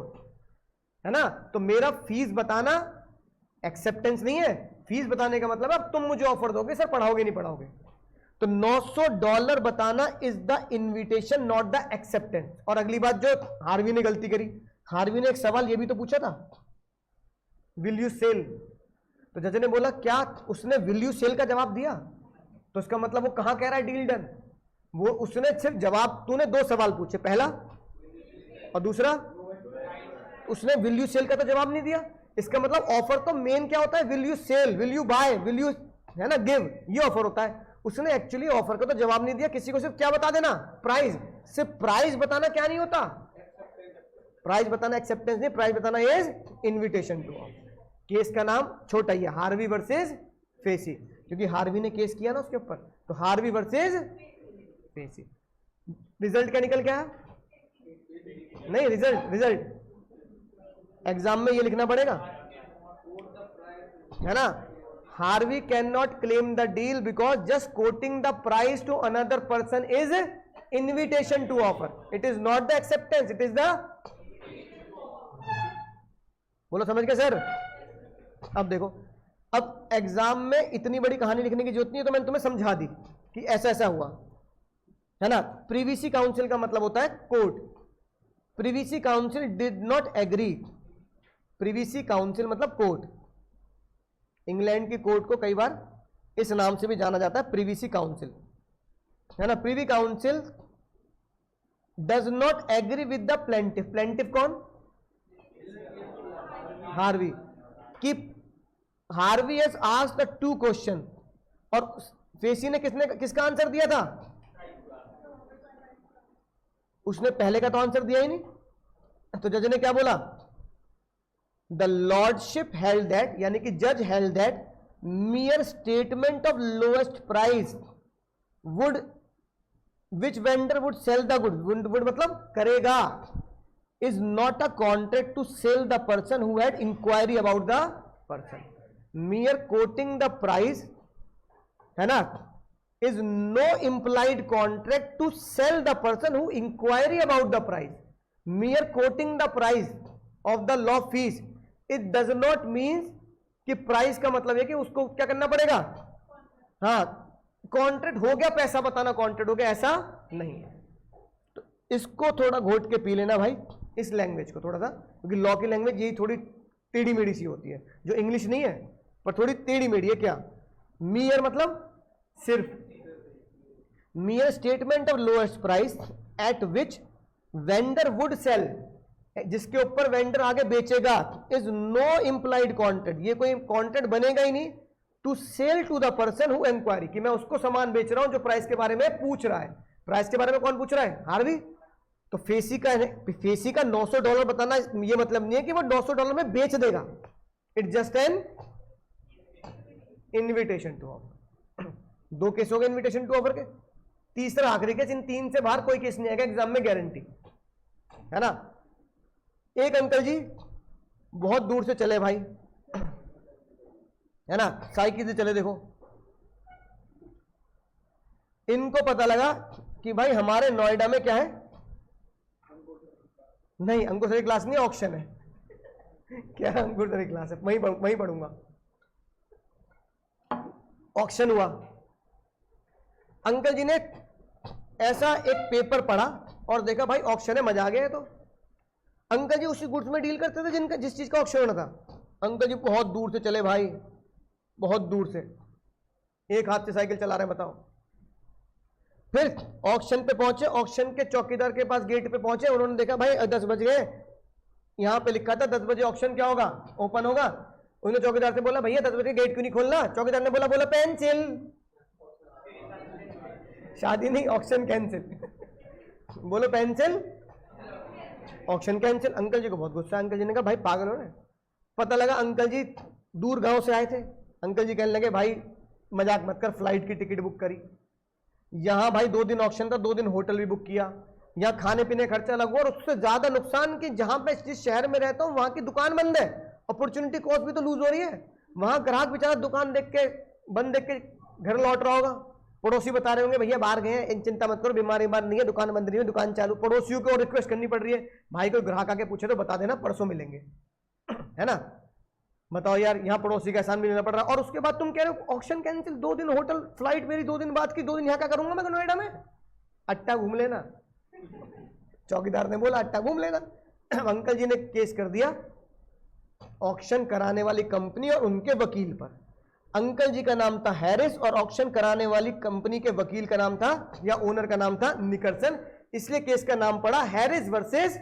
है ना? तो मेरा फीस बताना एक्सेप्टेंस नहीं है, फीस बताने का मतलब अब तुम मुझे ऑफर दोगे, सर पढ़ाओगे नहीं पढ़ाओगे। तो $900 बताना is the invitation not the acceptance. और अगली बात जो हार्वी ने गलती करी, हार्वी ने एक सवाल ये भी तो पूछा था, विल यू सेल? तो जज ने बोला क्या उसने विल यू सेल का जवाब दिया? तो इसका मतलब वो कहां कह रहा है डील डन? वो उसने सिर्फ जवाब, तूने 2 सवाल पूछे, पहला और दूसरा, उसने विल यू सेल का तो जवाब नहीं दिया। इसका मतलब ऑफर तो मेन क्या होता है, will you sell, will you buy, will you, है ना, गिव, ये ऑफर होता है। उसने एक्चुअली ऑफर का तो जवाब नहीं दिया, किसी को सिर्फ क्या बता देना, प्राइस। सिर्फ प्राइस बताना क्या नहीं होता, प्राइस बताना एक्सेप्टेंस नहीं, प्राइस बताना is invitation to offer. Case का नाम छोटा ही है, हार्वी वर्सेस फेसी, क्योंकि हार्वी ने केस किया ना उसके ऊपर, तो हार्वी वर्सेस फेसी। रिजल्ट क्या निकल गया? नहीं, रिजल्ट एग्जाम में ये लिखना पड़ेगा, है ना? Harvey can not claim the deal because just quoting the price to another person is invitation to offer, it is not the acceptance, it is the, बोलो समझ गए सर? अब देखो, अब एग्जाम में इतनी बड़ी कहानी लिखने की जरूरत नहीं है, तो मैंने तुम्हें समझा दी कि ऐसा ऐसा हुआ, है ना? प्रीवीसी काउंसिल का मतलब होता है court. Privy council did not agree, privy council मतलब कोर्ट। इंग्लैंड की कोर्ट को कई बार इस नाम से भी जाना जाता है, प्रीवीसी काउंसिल, है ना? Privy Council does not agree with the plaintiff. Plaintiff कौन? हार्वी। कि Harvey has asked the 2 question और फेसी ने किसका आंसर दिया था? उसने पहले का तो आंसर दिया ही नहीं। तो जज ने क्या बोला? द लॉर्डशिप हेल्ड दैट, यानी कि जज held that mere statement of lowest price would, which vendor would sell the good, would मतलब करेगा, is not a contract to sell the person who had inquiry about the person. mere quoting the price, है ना, is no implied contract to sell the person who inquiry about the price. mere quoting the price of the law fees, it does not means कि price का मतलब है कि उसको क्या करना पड़ेगा, हाँ कॉन्ट्रैक्ट हो गया, पैसा बताना कॉन्ट्रैक्ट हो गया, ऐसा नहीं है। तो इसको थोड़ा घोट के पी लेना भाई, इस लैंग्वेज को थोड़ा सा, क्योंकि लॉ की लैंग्वेज यही थोड़ी टेढ़ी मेढ़ी सी होती है, जो इंग्लिश नहीं है पर थोड़ी टेढ़ी मेढ़ी है। क्या मियर मतलब सिर्फ, mere statement of lowest price at which vendor would sell, जिसके ऊपर वेंडर आगे बेचेगा, इज नो इंप्लाइड कॉन्ट्रैक्ट, ये कोई कॉन्ट्रैक्ट बनेगा ही नहीं, to sell to the person who inquiry, कि मैं उसको सामान बेच रहा हूं जो प्राइस के बारे में पूछ रहा है। प्राइस के बारे में कौन पूछ रहा है? हार्वी। तो फेसी का $900 बताना ये मतलब नहीं है कि वो $900 में बेच देगा। It's just an invitation to offer. 2 case हो गए इन्विटेशन टू ऑफर के। तीसरा आखिरी केस, इन 3 से बाहर कोई केस नहीं आएगा एग्जाम में, गारंटी है ना। एक अंकल जी बहुत दूर से चले भाई, है ना, साइकिल से चले। देखो इनको पता लगा कि भाई हमारे नोएडा में क्या है, नहीं अंकुर क्लास नहीं, ऑक्शन है। क्या अंकुर क्लास है, वहीं पढ़ूंगा। ऑक्शन हुआ। अंकल जी ने ऐसा एक पेपर पढ़ा और देखा भाई ऑक्शन है, मजा आ गया है। तो अंकल जी उसी गुड्स में डील करते थे जिनका जिस चीज का ऑक्शन होना था। अंकल जी बहुत दूर से चले भाई, बहुत दूर से, एक हाथ से साइकिल चला रहे हैं, बताओ। फिर ऑक्शन पे पहुंचे, ऑक्शन के चौकीदार के पास गेट पे पहुंचे, उन्होंने देखा भाई 10 बज गए, यहां पे लिखा था 10 बजे ऑक्शन क्या होगा, ओपन होगा। उन्होंने चौकीदार से बोला भैया 10 बजे गेट क्यों नहीं खोलना? चौकीदार ने बोला पेंसिल। शादी नहीं, ऑक्शन कैंसिल। बोलो पेंसिल, ऑक्शन कैंसिल। अंकल जी को बहुत गुस्सा। अंकल जी ने कहा भाई पागल हो रहे? पता लगा अंकल जी दूर गांव से आए थे। अंकल जी कहने लगे भाई मजाक मत कर, फ्लाइट की टिकट बुक करी, यहां भाई 2 दिन ऑक्शन था, 2 दिन होटल भी बुक किया, यहाँ खाने पीने खर्चा लगा, और उससे ज्यादा नुकसान कि जहां पे जिस शहर में रहता हूं वहां की दुकान बंद है, अपॉर्चुनिटी कॉस्ट भी तो लूज हो रही है। वहां ग्राहक बेचारा दुकान देख के, बंद देख के घर लौट रहा होगा। पड़ोसी बता रहे होंगे भैया बाहर गए हैं, चिंता मत करो, बीमारी नहीं है, दुकान बंद नहीं है, दुकान चालू। पड़ोसियों को रिक्वेस्ट करनी पड़ रही है, भाई कोई ग्राहक आके पूछे तो बता देना परसों मिलेंगे, है ना। बताओ यार, यहाँ पड़ोसी का एहसान भी लेना पड़ रहा है। और उसके बाद तुम कह रहे हो ऑक्शन कैंसिल, 2 दिन होटल, फ्लाइट मेरी 2 दिन बाद की, 2 दिन यहाँ क्या करूंगा मैं नोएडा में? अट्टा घूम लेना। चौकीदार ने बोला अट्टा घूम लेना। अंकल जी ने केस कर दिया ऑक्शन कराने वाली कंपनी और उनके वकील पर। अंकल जी का नाम था हैरिस और ऑक्शन कराने वाली कंपनी के वकील का नाम था, या ओनर का नाम था, निकरसन। इसलिए केस का नाम पड़ा हैरिस वर्सेस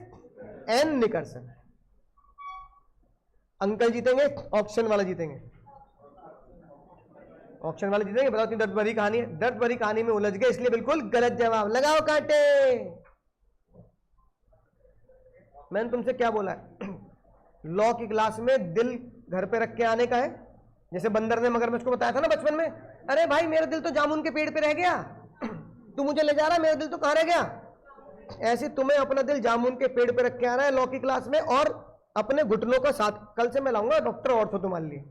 एन निकरसन। अंकल जीतेंगे, ऑक्शन वाला जीतेंगे? ऑक्शन वाले जीतेंगे। बताओ, इतनी दर्द भरी कहानी है, दर्द भरी कहानी में उलझ गए, इसलिए बिल्कुल गलत जवाब। लगाओ कांटे। मैंने तुमसे क्या बोला है? लॉ की क्लास में दिल घर पे रख के आने का है। जैसे बंदर ने मगरमच्छ को बताया था ना बचपन में, अरे भाई मेरा दिल तो जामुन के पेड़ पे रह गया, तू मुझे ले जा रहा, मेरा दिल तो कहां रह गया। ऐसे तुम्हें अपना दिल जामुन के पेड़ पे रख के आना है लॉ की क्लास में, और अपने घुटनों का साथ। कल से मैं लाऊंगा डॉक्टर ऑर्थो तुम्हारे लिए।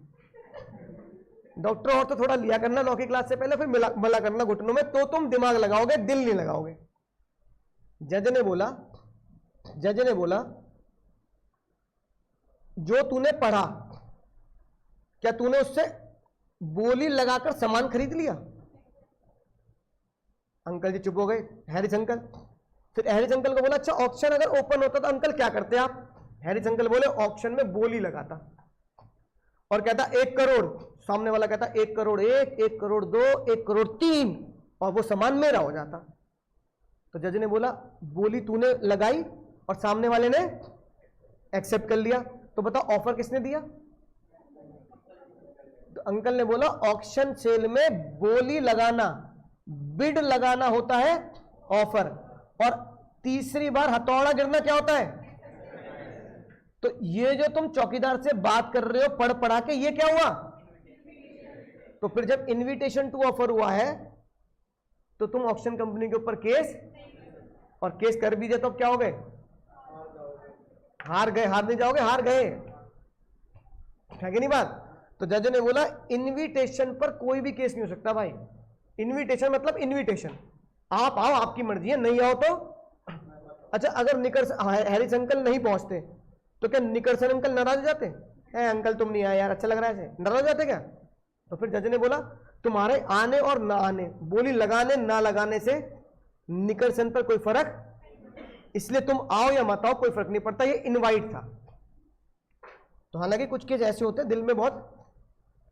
डॉक्टर ऑर्थो थोड़ा लिया करना लॉ की क्लास से पहले, फिर मिला करना घुटनों में, तो तुम दिमाग लगाओगे, दिल नहीं लगाओगे। जज ने बोला जो तूने पढ़ा, क्या तूने उससे बोली लगाकर सामान खरीद लिया? अंकल जी चुप हो गए, हैरिस अंकल। फिर हैरिस अंकल को बोला अच्छा ऑक्शन अगर ओपन होता तो अंकल क्या करते आप? हैरिस अंकल बोले ऑक्शन में बोली लगाता और कहता 1 करोड़। सामने वाला कहता 1 करोड़ 1, 1 करोड़ 2, 1 करोड़ 3, और वो सामान मेरा हो जाता। तो जज ने बोला बोली तूने लगाई और सामने वाले ने एक्सेप्ट कर लिया, तो बताओ ऑफर किसने दिया? तो अंकल ने बोला ऑक्शन सेल में बोली लगाना, बिड लगाना होता है ऑफर, और तीसरी बार हथौड़ा गिरना क्या होता है? तो ये जो तुम चौकीदार से बात कर रहे हो पढ़ पढ़ा के, ये क्या हुआ? तो फिर जब इनविटेशन टू ऑफर हुआ है तो तुम ऑक्शन कंपनी के ऊपर केस, और केस कर भी दे तो क्या हो गए? हार गए। हार नहीं जाओगे, हार गए, है कि नहीं बात? तो जज ने बोला इनविटेशन पर कोई भी केस नहीं हो सकता भाई। इनविटेशन मतलब इनविटेशन, आप आओ, आपकी मर्जी है, नहीं आओ तो। अच्छा अगर हैरिस अंकल नहीं पहुंचते तो क्या निकरसन अंकल नाराज हो जाते? हैं अंकल तुम नहीं आए यार, अच्छा लग रहा है, ऐसे नाराज हो जाते क्या? तो फिर जज ने बोला तुम्हारे आने और ना आने, बोली लगाने ना लगाने से निकरसन पर कोई फर्क, इसलिए तुम आओ या मत आओ कोई फर्क नहीं पड़ता, ये इनवाइट था। तो हालांकि कुछ केस ऐसे होते हैं दिल में बहुत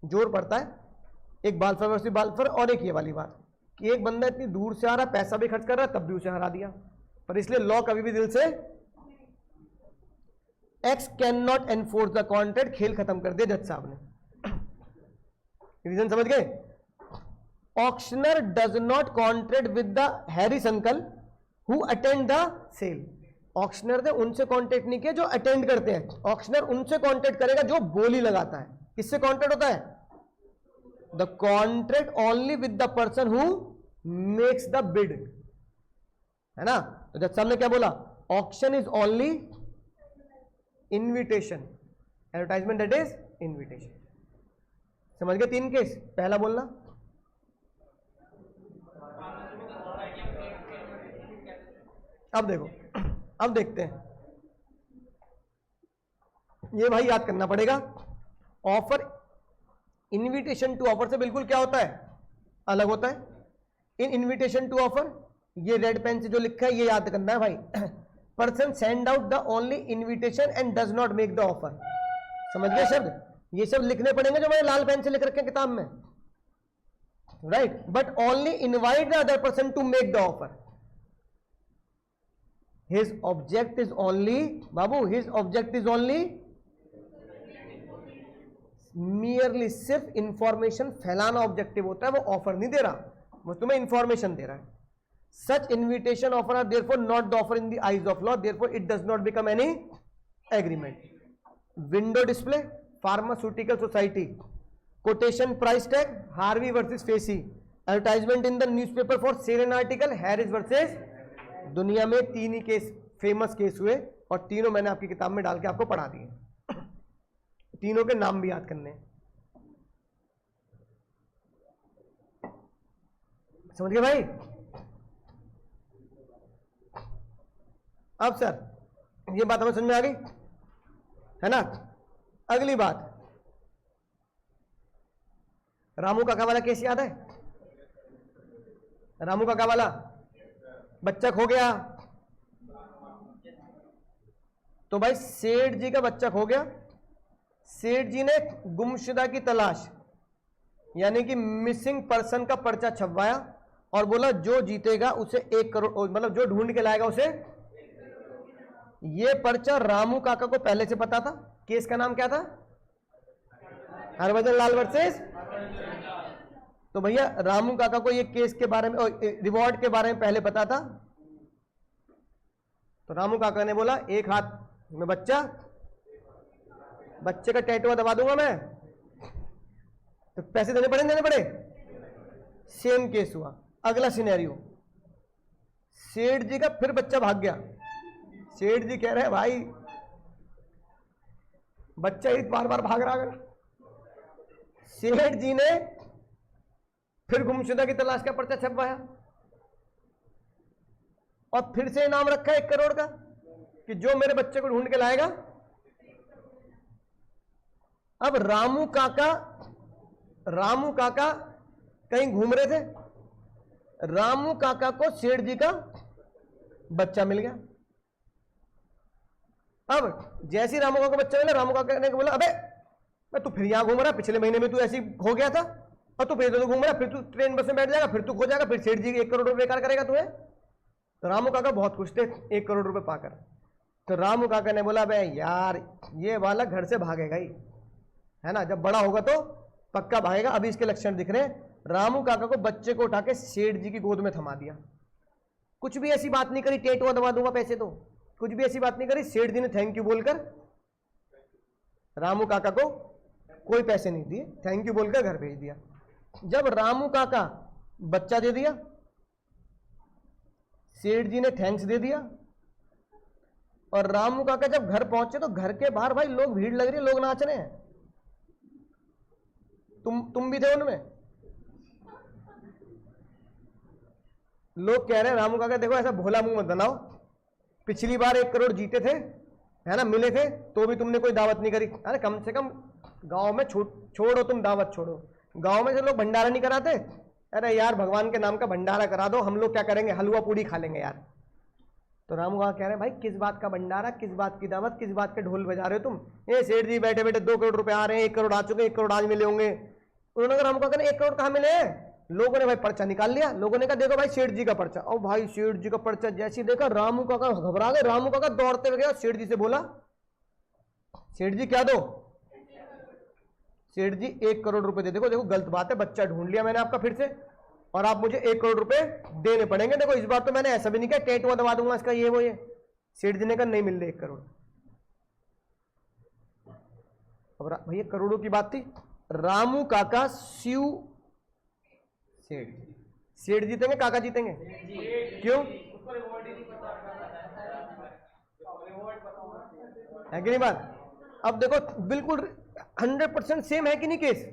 जोर पड़ता है, एक बालफर वर्सेस बालफर, और एक ये वाली बात कि एक बंदा इतनी दूर से आ रहा, पैसा भी खर्च कर रहा है, तब भी उसे हरा दिया। पर इसलिए लॉ कभी भी दिल से, x can not enforce the contract, खेल खत्म कर दिया जज साहब ने। रीजन समझ गए? Auctioneer does not contract with the Harris uncle who attend the sale. Auctioneer ने उनसे कॉन्ट्रैक्ट नहीं किया जो अटेंड करते हैं, ऑक्शनर उनसे कॉन्ट्रैक्ट करेगा जो बोली लगाता है। किससे कॉन्ट्रैक्ट होता है? The contract only with the person who makes the bid, है ना। तो जज साहब ने क्या बोला? Auction is only invitation, advertisement that is invitation. समझ गए 3 केस? पहला बोलना, अब देखो, अब देखते हैं, ये भाई याद करना पड़ेगा। ऑफर, इन्विटेशन टू ऑफर से बिल्कुल क्या होता है? अलग होता है। इन इन्विटेशन टू ऑफर, ये रेड पेन से जो लिखा है ये याद करना है भाई। Person send out the only invitation and does not make the offer. समझ गए शब्द? ये शब्द लिखने पड़ेंगे जो मैंने लाल पेन से लिख रखे हैं किताब में, right. But only invite the other person to make the offer. His object is only, बाबू, his object is only merely, सिर्फ इंफॉर्मेशन फैलाना ऑब्जेक्टिव होता है, वो ऑफर नहीं दे रहा, वो तुम्हें इंफॉर्मेशन दे रहा है। Such invitation offer are therefore not the offer in the eyes of law, therefore it does not become any agreement. Window display, pharmaceutical society, quotation price tag, Harvey versus Facey, advertisement in the newspaper for sale an article, Harris versus। दुनिया में 3 ही case, famous case हुए, और तीनों मैंने आपकी किताब में डाल के आपको पढ़ा दिए। तीनों के नाम भी याद करने हैं। समझ गए भाई? अब सर ये बात हमें समझ में आ गई, है ना। अगली बात, रामू काका वाला केस याद है? रामू काका वाला, बच्चा खो गया, तो भाई सेठ जी का बच्चा खो गया। सेठ जी ने गुमशुदा की तलाश यानी कि मिसिंग पर्सन का पर्चा छपवाया और बोला जो जीतेगा उसे 1 करोड़, मतलब जो ढूंढ के लाएगा उसे। ये पर्चा रामू काका को पहले से पता था। केस का नाम क्या था? हरभजन लाल वर्सेस। तो भैया रामू काका को ये केस के बारे में, रिवॉर्ड के बारे में पहले पता था। तो रामू काका ने बोला एक हाथ में बच्चा, बच्चे का टैटुआ दबा दूंगा मैं, तो पैसे देने पड़े, देने पड़े। सेम केस हुआ। अगला सिनेरियो, सेठ जी का फिर बच्चा भाग गया। सेठ जी कह रहे हैं भाई बच्चा ही बार बार भाग रहा है। सेठ जी ने फिर गुमशुदा की तलाश का पर्चा छपवाया और फिर से इनाम रखा 1 करोड़ का कि जो मेरे बच्चे को ढूंढ के लाएगा। अब रामू काका कहीं घूम रहे थे, रामू काका को सेठ जी का बच्चा मिल गया। अब जैसे ही रामू काका को बच्चा मिला, रामू काका ने बोला अबे मैं तू फिर यहां घूम रहा, पिछले महीने में तू ऐसे हो गया था और तू फिर तो घूम रहा, फिर तू ट्रेन बस में बैठ जाएगा, फिर तू खो जाएगा, फिर सेठ जी 1 करोड़ रुपए बेकार करेगा तुम्हें। तो रामू काका बहुत खुश थे 1 करोड़ रुपए पाकर। तो रामू काका ने बोला बे यार ये वाला घर से भागेगा ही, है ना, जब बड़ा होगा तो पक्का भागेगा। अभी इसके लक्षण दिख रहे हैं। रामू काका को बच्चे को उठा के सेठ जी की गोद में थमा दिया। कुछ भी ऐसी बात नहीं करी टेटुआ दबा दूंगा पैसे दो, कुछ भी ऐसी बात नहीं करी। सेठ जी ने थैंक यू बोलकर रामू काका को कोई पैसे नहीं दिए, थैंक यू बोलकर घर भेज दिया। जब रामू काका बच्चा दे दिया, सेठ जी ने थैंक्स दे दिया, और रामू काका जब घर पहुंचे तो घर के बाहर भाई लोग, भीड़ लग रही है, लोग नाच रहे हैं। तुम भी थे उनमें। लोग कह रहे हैं रामू काका देखो ऐसा भोला मुंह मत बनाओ, पिछली बार 1 करोड़ जीते थे, है ना, मिले थे, तो भी तुमने कोई दावत नहीं करी। अरे कम से कम गांव में छोड़ो, तुम दावत छोड़ो, गांव में जो लोग भंडारा नहीं कराते, अरे यार भगवान के नाम का भंडारा करा दो, हम लोग क्या करेंगे, हलवा पूड़ी खा लेंगे यार। तो रामू काका कह रहे हैं भाई किस बात का भंडारा, किस बात की दावत, किस बात के ढोल बजा रहे हो तुम। ये सेठ जी बैठे बैठे 2 करोड़ रुपए आ रहे हैं, 1 करोड़ आ चुके, 1 करोड़ आज मिले होंगे। उन्होंने कहा रामू काका ने 1 करोड़ कहाँ मिले? लोगों ने भाई पर्चा निकाल लिया, लोगों ने कहा देखो भाई सेठ जी का पर्चा। और भाई सेठ जी का पर्चा जैसे ही देखा रामू काका घबरा गए। रामू काका दौड़ते हुए गया, सेठ जी से बोला सेठ जी क्या दो? सेठ जी 1 करोड़ रुपए दे। देखो देखो गलत बात है, बच्चा ढूंढ लिया मैंने आपका फिर से, और आप मुझे 1 करोड़ रुपए देने पड़ेंगे। देखो इस बार तो मैंने ऐसा भी नहीं किया टेट वो दबा दूंगा इसका ये वो, ये सेठ जी ने कहा नहीं मिल रहे 1 करोड़। अब भैया करोड़ों की बात थी। रामू काका शिव सेठ, सेठ जीतेंगे काका जीतेंगे? क्यों? है कि नहीं बात? अब देखो बिल्कुल 100% सेम है कि नहीं केस।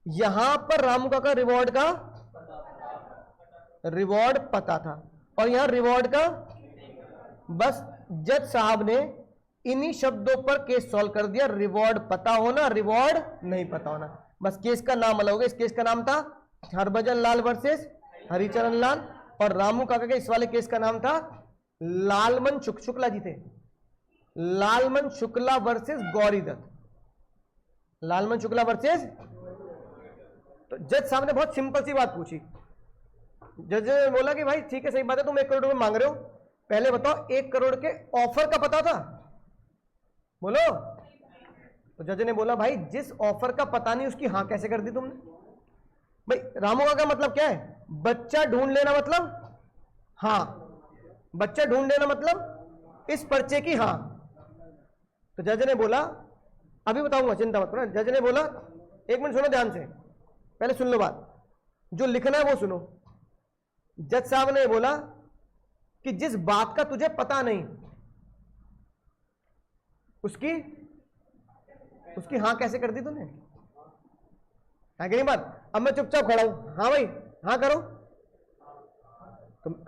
यहां पर रामू काका रिवॉर्ड पता था और यहां रिवॉर्ड का बस जज साहब ने इन्हीं शब्दों पर केस सॉल्व कर दिया। रिवॉर्ड पता होना, रिवॉर्ड नहीं पता होना, बस केस का नाम अलग हो गया। इस केस का नाम था हरभजन लाल वर्सेस हरिचरण लाल और रामू काका के इस वाले केस का नाम था लालमन शुक्ला जी थे, लालमन शुक्ला वर्सेस गौरी दत्त, लालमन शुक्ला वर्सेस। तो जज साहब ने बहुत सिंपल सी बात पूछी। जज ने बोला कि भाई ठीक है सही बात है तुम 1 करोड़ रुपए मांग रहे हो, पहले बताओ 1 करोड़ के ऑफर का पता था? बोलो। तो जज ने बोला भाई जिस ऑफर का पता नहीं उसकी हां कैसे कर दी तुमने? भाई रामू का मतलब क्या है? बच्चा ढूंढ लेना मतलब हां, बच्चा ढूंढ लेना मतलब इस पर्चे की हां। तो जज ने बोला अभी बताऊंगा चिंता मत करो। जज ने बोला 1 मिनट सुनो ध्यान से, पहले सुन लो बात, जो लिखना है वो सुनो। जज साहब ने बोला कि जिस बात का तुझे पता नहीं उसकी हां कैसे कर दी तूने? है कि नहीं बात? अब मैं चुपचाप खड़ा हूं, हाँ भाई हाँ करो,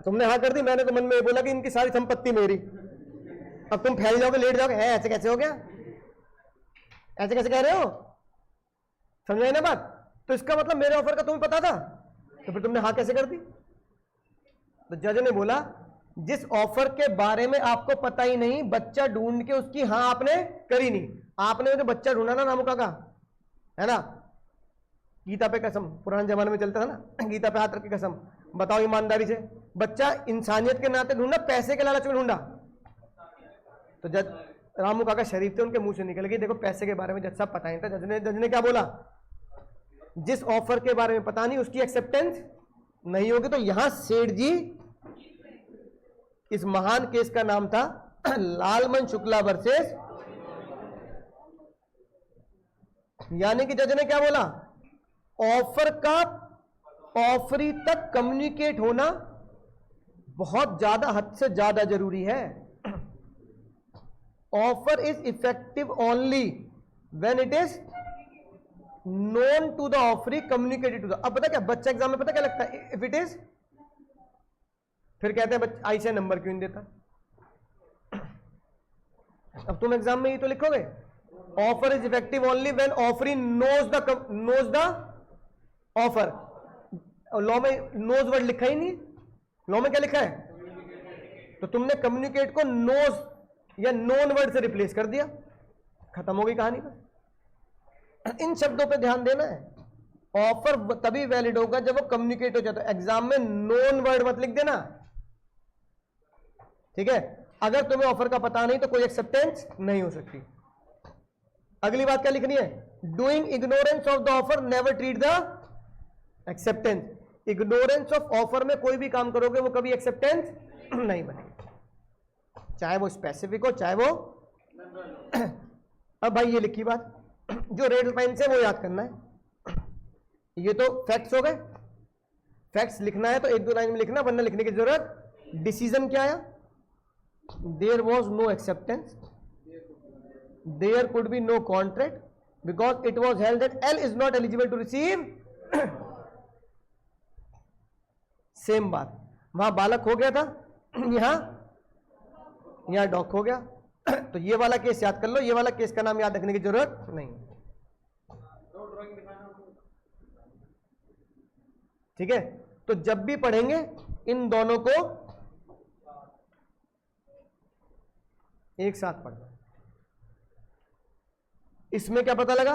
तुमने हाँ कर दी, मैंने तो मन में बोला कि इनकी सारी संपत्ति मेरी। अब तुम फैल जाओगे लेट जाओगे, है ऐसे कैसे हो गया? ऐसे कैसे कह रहे हो? समझाई ना बात? तो इसका मतलब मेरे ऑफर का तुम्हें पता था, तो फिर तुमने हाँ कैसे कर दी? तो जज ने बोला जिस ऑफर के बारे में आपको पता ही नहीं, बच्चा ढूंढ के उसकी हाँ आपने करी नहीं। आपने जो बच्चा ढूंढा ना रामू काका, है ना, गीता पे कसम, पुराने जमाने में चलता था ना, गीता पे हाथ रख के कसम, बताओ ईमानदारी से, बच्चा इंसानियत के नाते ढूंढा, पैसे के लालच में ढूंढा? तो जज रामू काका शरीफ थे, उनके मुंह से निकल गई देखो पैसे के बारे में जज साहब पता नहीं था। जज ने क्या बोला? जिस ऑफर के बारे में पता नहीं उसकी एक्सेप्टेंस नहीं होगी। तो यहां सेठ जी, इस महान केस का नाम था लालमन शुक्ला वर्सेस, यानी कि जज ने क्या बोला? ऑफर का ऑफरी तक कम्युनिकेट होना बहुत ज्यादा, हद से ज्यादा जरूरी है। Offer is effective only when it is known to the offeree, communicated to the. अब पता क्या बच्चा एग्जाम में पता क्या लगता है? इफ इट इज, फिर कहते हैं आई से नंबर क्यों नहीं देता? अब तुम एग्जाम में ये तो लिखोगे offer is effective only when offeree knows the offer. Law में नोज वर्ड लिखा ही नहीं, लॉ में क्या लिखा है? तो तुमने कम्युनिकेट को नोज या नोन वर्ड से रिप्लेस कर दिया, खत्म हो गई कहानी। बस इन शब्दों पे ध्यान देना है। ऑफर तभी वैलिड होगा जब वो कम्युनिकेट हो जाता है। एग्जाम में नोन वर्ड मत लिख देना, ठीक है? अगर तुम्हें ऑफर का पता नहीं तो कोई एक्सेप्टेंस नहीं हो सकती। अगली बात क्या लिखनी है? Doing ignorance of the offer never treat the acceptance. Ignorance of offer में कोई भी काम करोगे वो कभी एक्सेप्टेंस नहीं बनेगी, चाहे वो स्पेसिफिक हो चाहे वो अब भाई ये लिखी बात, जो रेड लाइन से वो याद करना है। ये तो फैक्ट्स हो गए, फैक्ट्स लिखना है तो 1-2 लाइन में लिखना, वरना लिखने की जरूरत। डिसीजन क्या आया? There was no acceptance, there could be no contract because it was held that L is not eligible to receive. Same बात, वहां बालक हो गया था, यहां डॉक हो गया। तो ये वाला केस याद कर लो, ये वाला केस का नाम याद रखने की जरूरत नहीं, ठीक है? तो जब भी पढ़ेंगे इन दोनों को एक साथ पढ़ना। इसमें क्या पता लगा?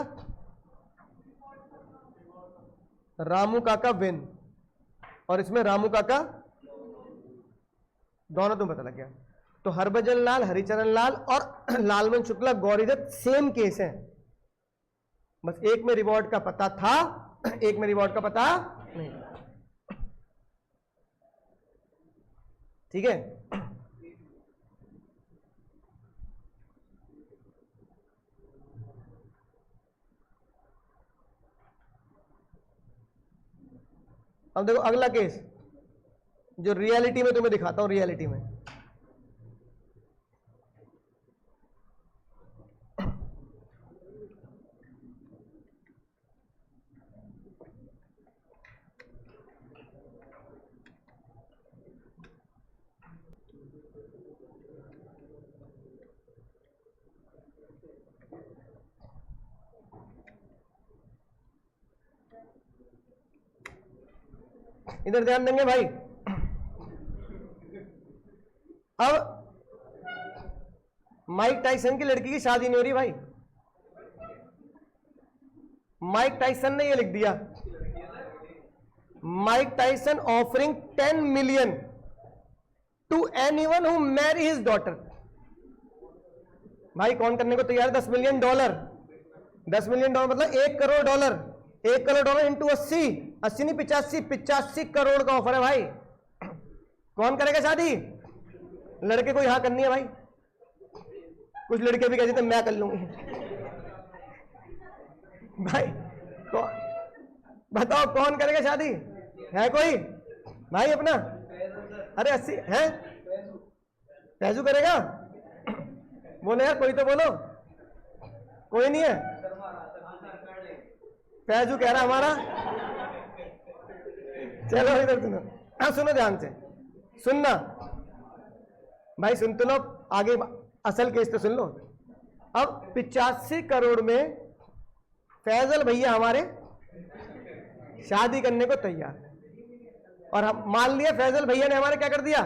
रामू काका विन, और इसमें रामू काका, दोनों तो पता लग गया। तो हरभजन लाल, हरिचरण लाल और लालमन शुक्ला, गौरीदत्त सेम केस है, बस एक में रिवॉर्ड का पता था, एक में रिवॉर्ड का पता नहीं। ठीक है। अब देखो अगला केस जो रियलिटी में तुम्हें दिखाता हूं, रियलिटी में। इधर ध्यान देंगे भाई। अब माइक टाइसन की लड़की की शादी नहीं हो रही भाई। माइक टाइसन ने ये लिख दिया, Mike Tyson offering 10 million to anyone who marry his daughter. भाई कौन करने को तैयार? $10 million। $10 million मतलब $1 करोड़। $1 करोड़ इंटू 80, 80 नहीं 85 करोड़ का ऑफर है भाई। कौन करेगा शादी? लड़के को यहां करनी है भाई। कुछ लड़के भी कहते थे मैं कर लूंगी। भाई बताओ कौन करेगा शादी? है कोई भाई अपना? अरे 80 है, फैजू करेगा? बोलो यार, कोई तो बोलो। कोई नहीं है? फैजू कह रहा हमारा। चलो इधर सुनो, हाँ सुनो ध्यान से सुनना भाई, सुन तो लो आगे, असल केस तो सुन लो। अब 85 करोड़ में फैजल भैया हमारे शादी करने को तैयार, और हम मान लिया फैजल भैया ने हमारे क्या कर दिया,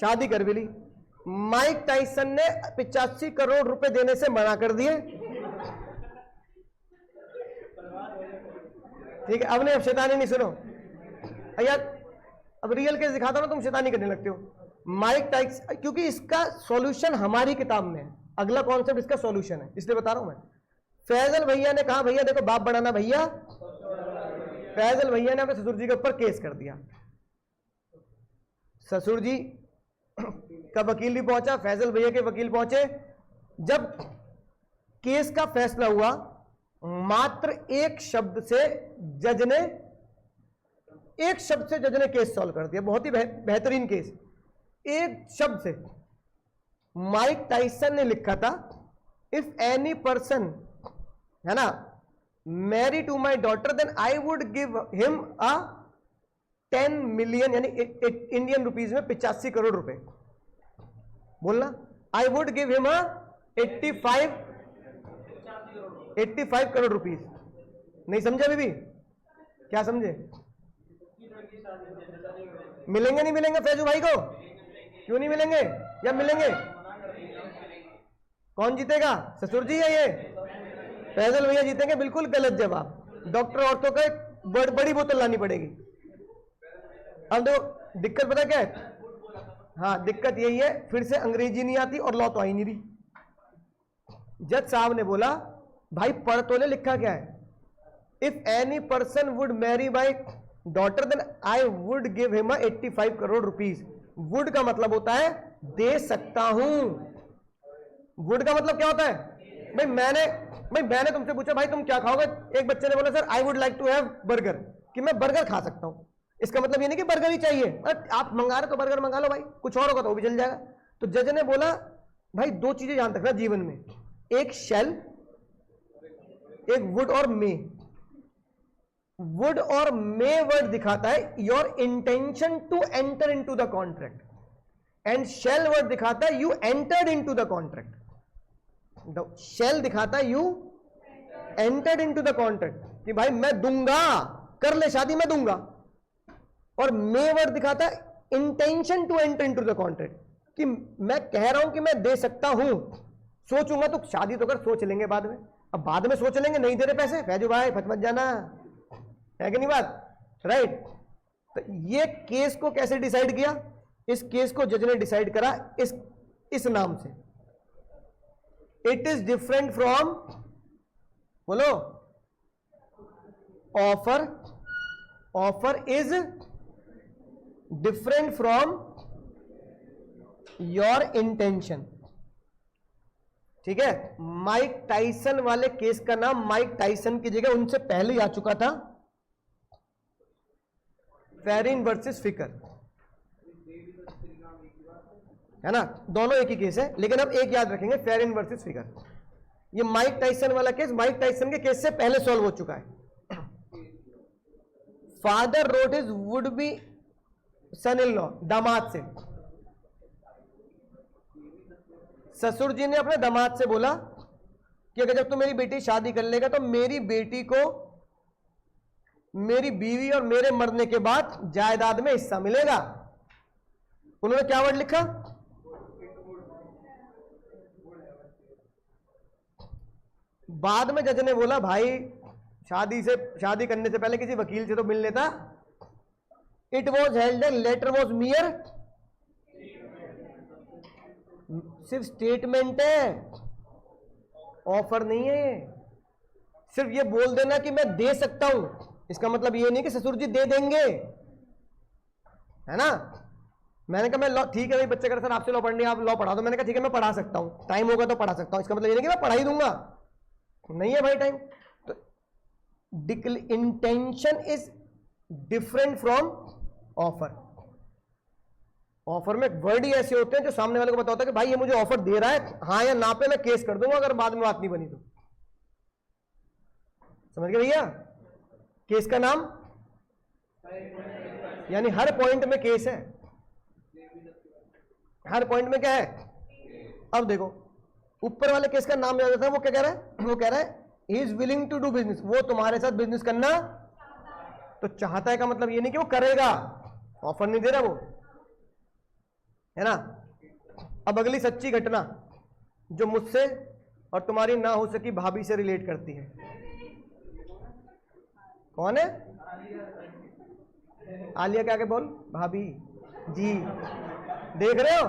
शादी कर भी ली। माइक टाइसन ने 85 करोड़ रुपए देने से मना कर दिए। ठीक है, अब नहीं, अब शैतानी नहीं, सुनो यार, अब रियल केस दिखाता हूं, तुम शैतानी करने लगते हो। माइक टाइस, क्योंकि इसका सॉल्यूशन हमारी किताब में है, अगला कॉन्सेप्ट इसका सॉल्यूशन है, इसलिए बता रहा हूं मैं। फैजल भैया ने कहा भैया देखो बाप बढ़ाना भैया, फैजल भैया ने अपने ससुर जी के ऊपर केस कर दिया। ससुर जी का वकील भी पहुंचा, फैजल भैया के वकील पहुंचे। जब केस का फैसला हुआ, मात्र एक शब्द से जज ने केस सॉल्व कर दिया। बहुत ही बेहतरीन केस, एक शब्द से। माइक टाइसन ने लिखा था, इफ एनी पर्सन, है ना, marry to my daughter then I would give him a 10 million, यानी इंडियन रुपीज में 85 करोड़ रुपए। बोलना, I would give him a 85 crore rupees. नहीं समझे अभी भी? क्या समझे? मिलेंगे नहीं मिलेंगे फैजू भाई को? क्यों नहीं मिलेंगे, या मिलेंगे? कौन जीतेगा? ससुर जी है ये, फैजल भैया जीतेंगे? बिल्कुल गलत जवाब। डॉक्टर औरतों को बड़ी बोतल लानी पड़ेगी। अब देखो दिक्कत पता क्या है? हाँ दिक्कत यही है, फिर से अंग्रेजी नहीं आती और लॉ तो आई नहीं रही। जज साहब ने बोला भाई पढ़ तो ले, लिखा क्या है, if any person would marry my daughter then I would give him 85 crore rupees. Would का मतलब होता है दे सकता हूं। वुड का मतलब क्या होता है? भाई मैंने तुमसे पूछा भाई तुम क्या खाओगे, एक बच्चे ने बोला sir I would like to have burger, कि मैं बर्गर खा सकता हूं। इसका मतलब ये नहीं कि बर्गर ही चाहिए, आप मंगा रहे तो बर्गर मंगा लो भाई, कुछ और होगा तो वो भी चल जाएगा। तो जज ने बोला भाई दो चीजें ध्यान रखना जीवन में, एक शेल, एक वुड और मे। वुड और मे वर्ड दिखाता है your intention to enter into the contract, and shall word दिखाता है you entered into the contract. Shall दिखाता है you entered into the contract, कि भाई मैं दूंगा, कर ले शादी मैं दूंगा। और मे वर्ड दिखाता है intention to enter into the contract, कि मैं कह रहा हूं कि मैं दे सकता हूं, सोचूंगा तो शादी तो कर, सोच लेंगे बाद में। अब बाद में सोच लेंगे, नहीं दे रहे पैसे, फैजू भाई फट मत जाना, है कि नहीं बात, राइट। तो ये केस को कैसे डिसाइड किया? इस केस को जज ने डिसाइड करा इस नाम से, इट इज डिफरेंट फ्रॉम, बोलो, offer is different from your intention. ठीक है, माइक टाइसन वाले केस का नाम माइक टाइसन की जगह उनसे पहले ही आ चुका था, फेरिन वर्सेस फिकर, है ना, दोनों एक ही केस है, लेकिन अब एक याद रखेंगे, फेरिन वर्सेस फिकर। ये माइक टाइसन वाला केस माइक टाइसन के केस से पहले सॉल्व हो चुका है। Father wrote his would be son in law, दामाद से, ससुर जी ने अपने दामाद से बोला कि अगर जब तू मेरी बेटी शादी कर लेगा तो मेरी बेटी को मेरी बीवी और मेरे मरने के बाद जायदाद में हिस्सा मिलेगा। उन्होंने क्या वर्ड लिखा? बाद में जज ने बोला भाई शादी करने से पहले किसी वकील से तो मिल लेता। It was held letter was mere, सिर्फ स्टेटमेंट है, ऑफर नहीं है। सिर्फ ये बोल देना कि मैं दे सकता हूं, इसका मतलब ये नहीं कि ससुर जी दे देंगे, है ना। मैंने कहा मैं लॉ, ठीक है भाई, बच्चे कर सर आपसे लॉ पढ़नी है, आप लॉ पढ़ा दो। मैंने कहा ठीक है मैं पढ़ा सकता हूं, टाइम होगा तो पढ़ा सकता हूं, इसका मतलब ये नहीं कि मैं पढ़ा ही दूंगा, नहीं है भाई टाइम। तो intention is different from offer. Offer में वर्ड ही ऐसे होते हैं जो सामने वाले को पता होता है कि भाई ये मुझे ऑफर दे रहा है, हाँ या ना पे मैं केस कर दूंगा अगर बाद में बात नहीं बनी तो। समझ गए भैया? केस का नाम यानी हर पॉइंट में केस है, हर पॉइंट में क्या है। अब देखो ऊपर वाले केस का नाम याद आता है, वो क्या कह रहा है? वो कह रहा है he is willing to do business, वो तुम्हारे साथ बिजनेस करना तो चाहता है, का मतलब ये नहीं कि वो करेगा, ऑफर नहीं दे रहा वो, है ना। अब अगली सच्ची घटना जो मुझसे और तुम्हारी ना हो सकी भाभी से रिलेट करती है, कौन है? आलिया। क्या के बोल? भाभी जी। देख रहे हो,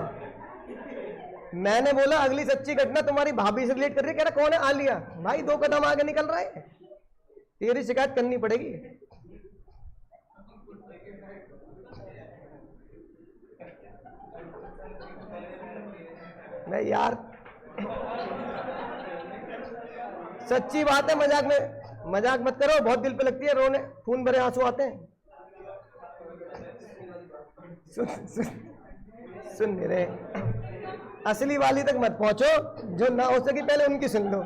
मैंने बोला अगली सच्ची घटना तुम्हारी भाभी से रिलेट कर रही है, कह रहा कौन है? आलिया। भाई 2 कदम आगे निकल रहा है, तेरी शिकायत करनी पड़ेगी। नहीं यार सच्ची बात है, मजाक मत करो, बहुत दिल पे लगती है, रोने खून भरे आंसू आते हैं। सुन मेरे, असली वाली तक मत पहुंचो, जो ना हो सकी पहले उनकी सुन लो।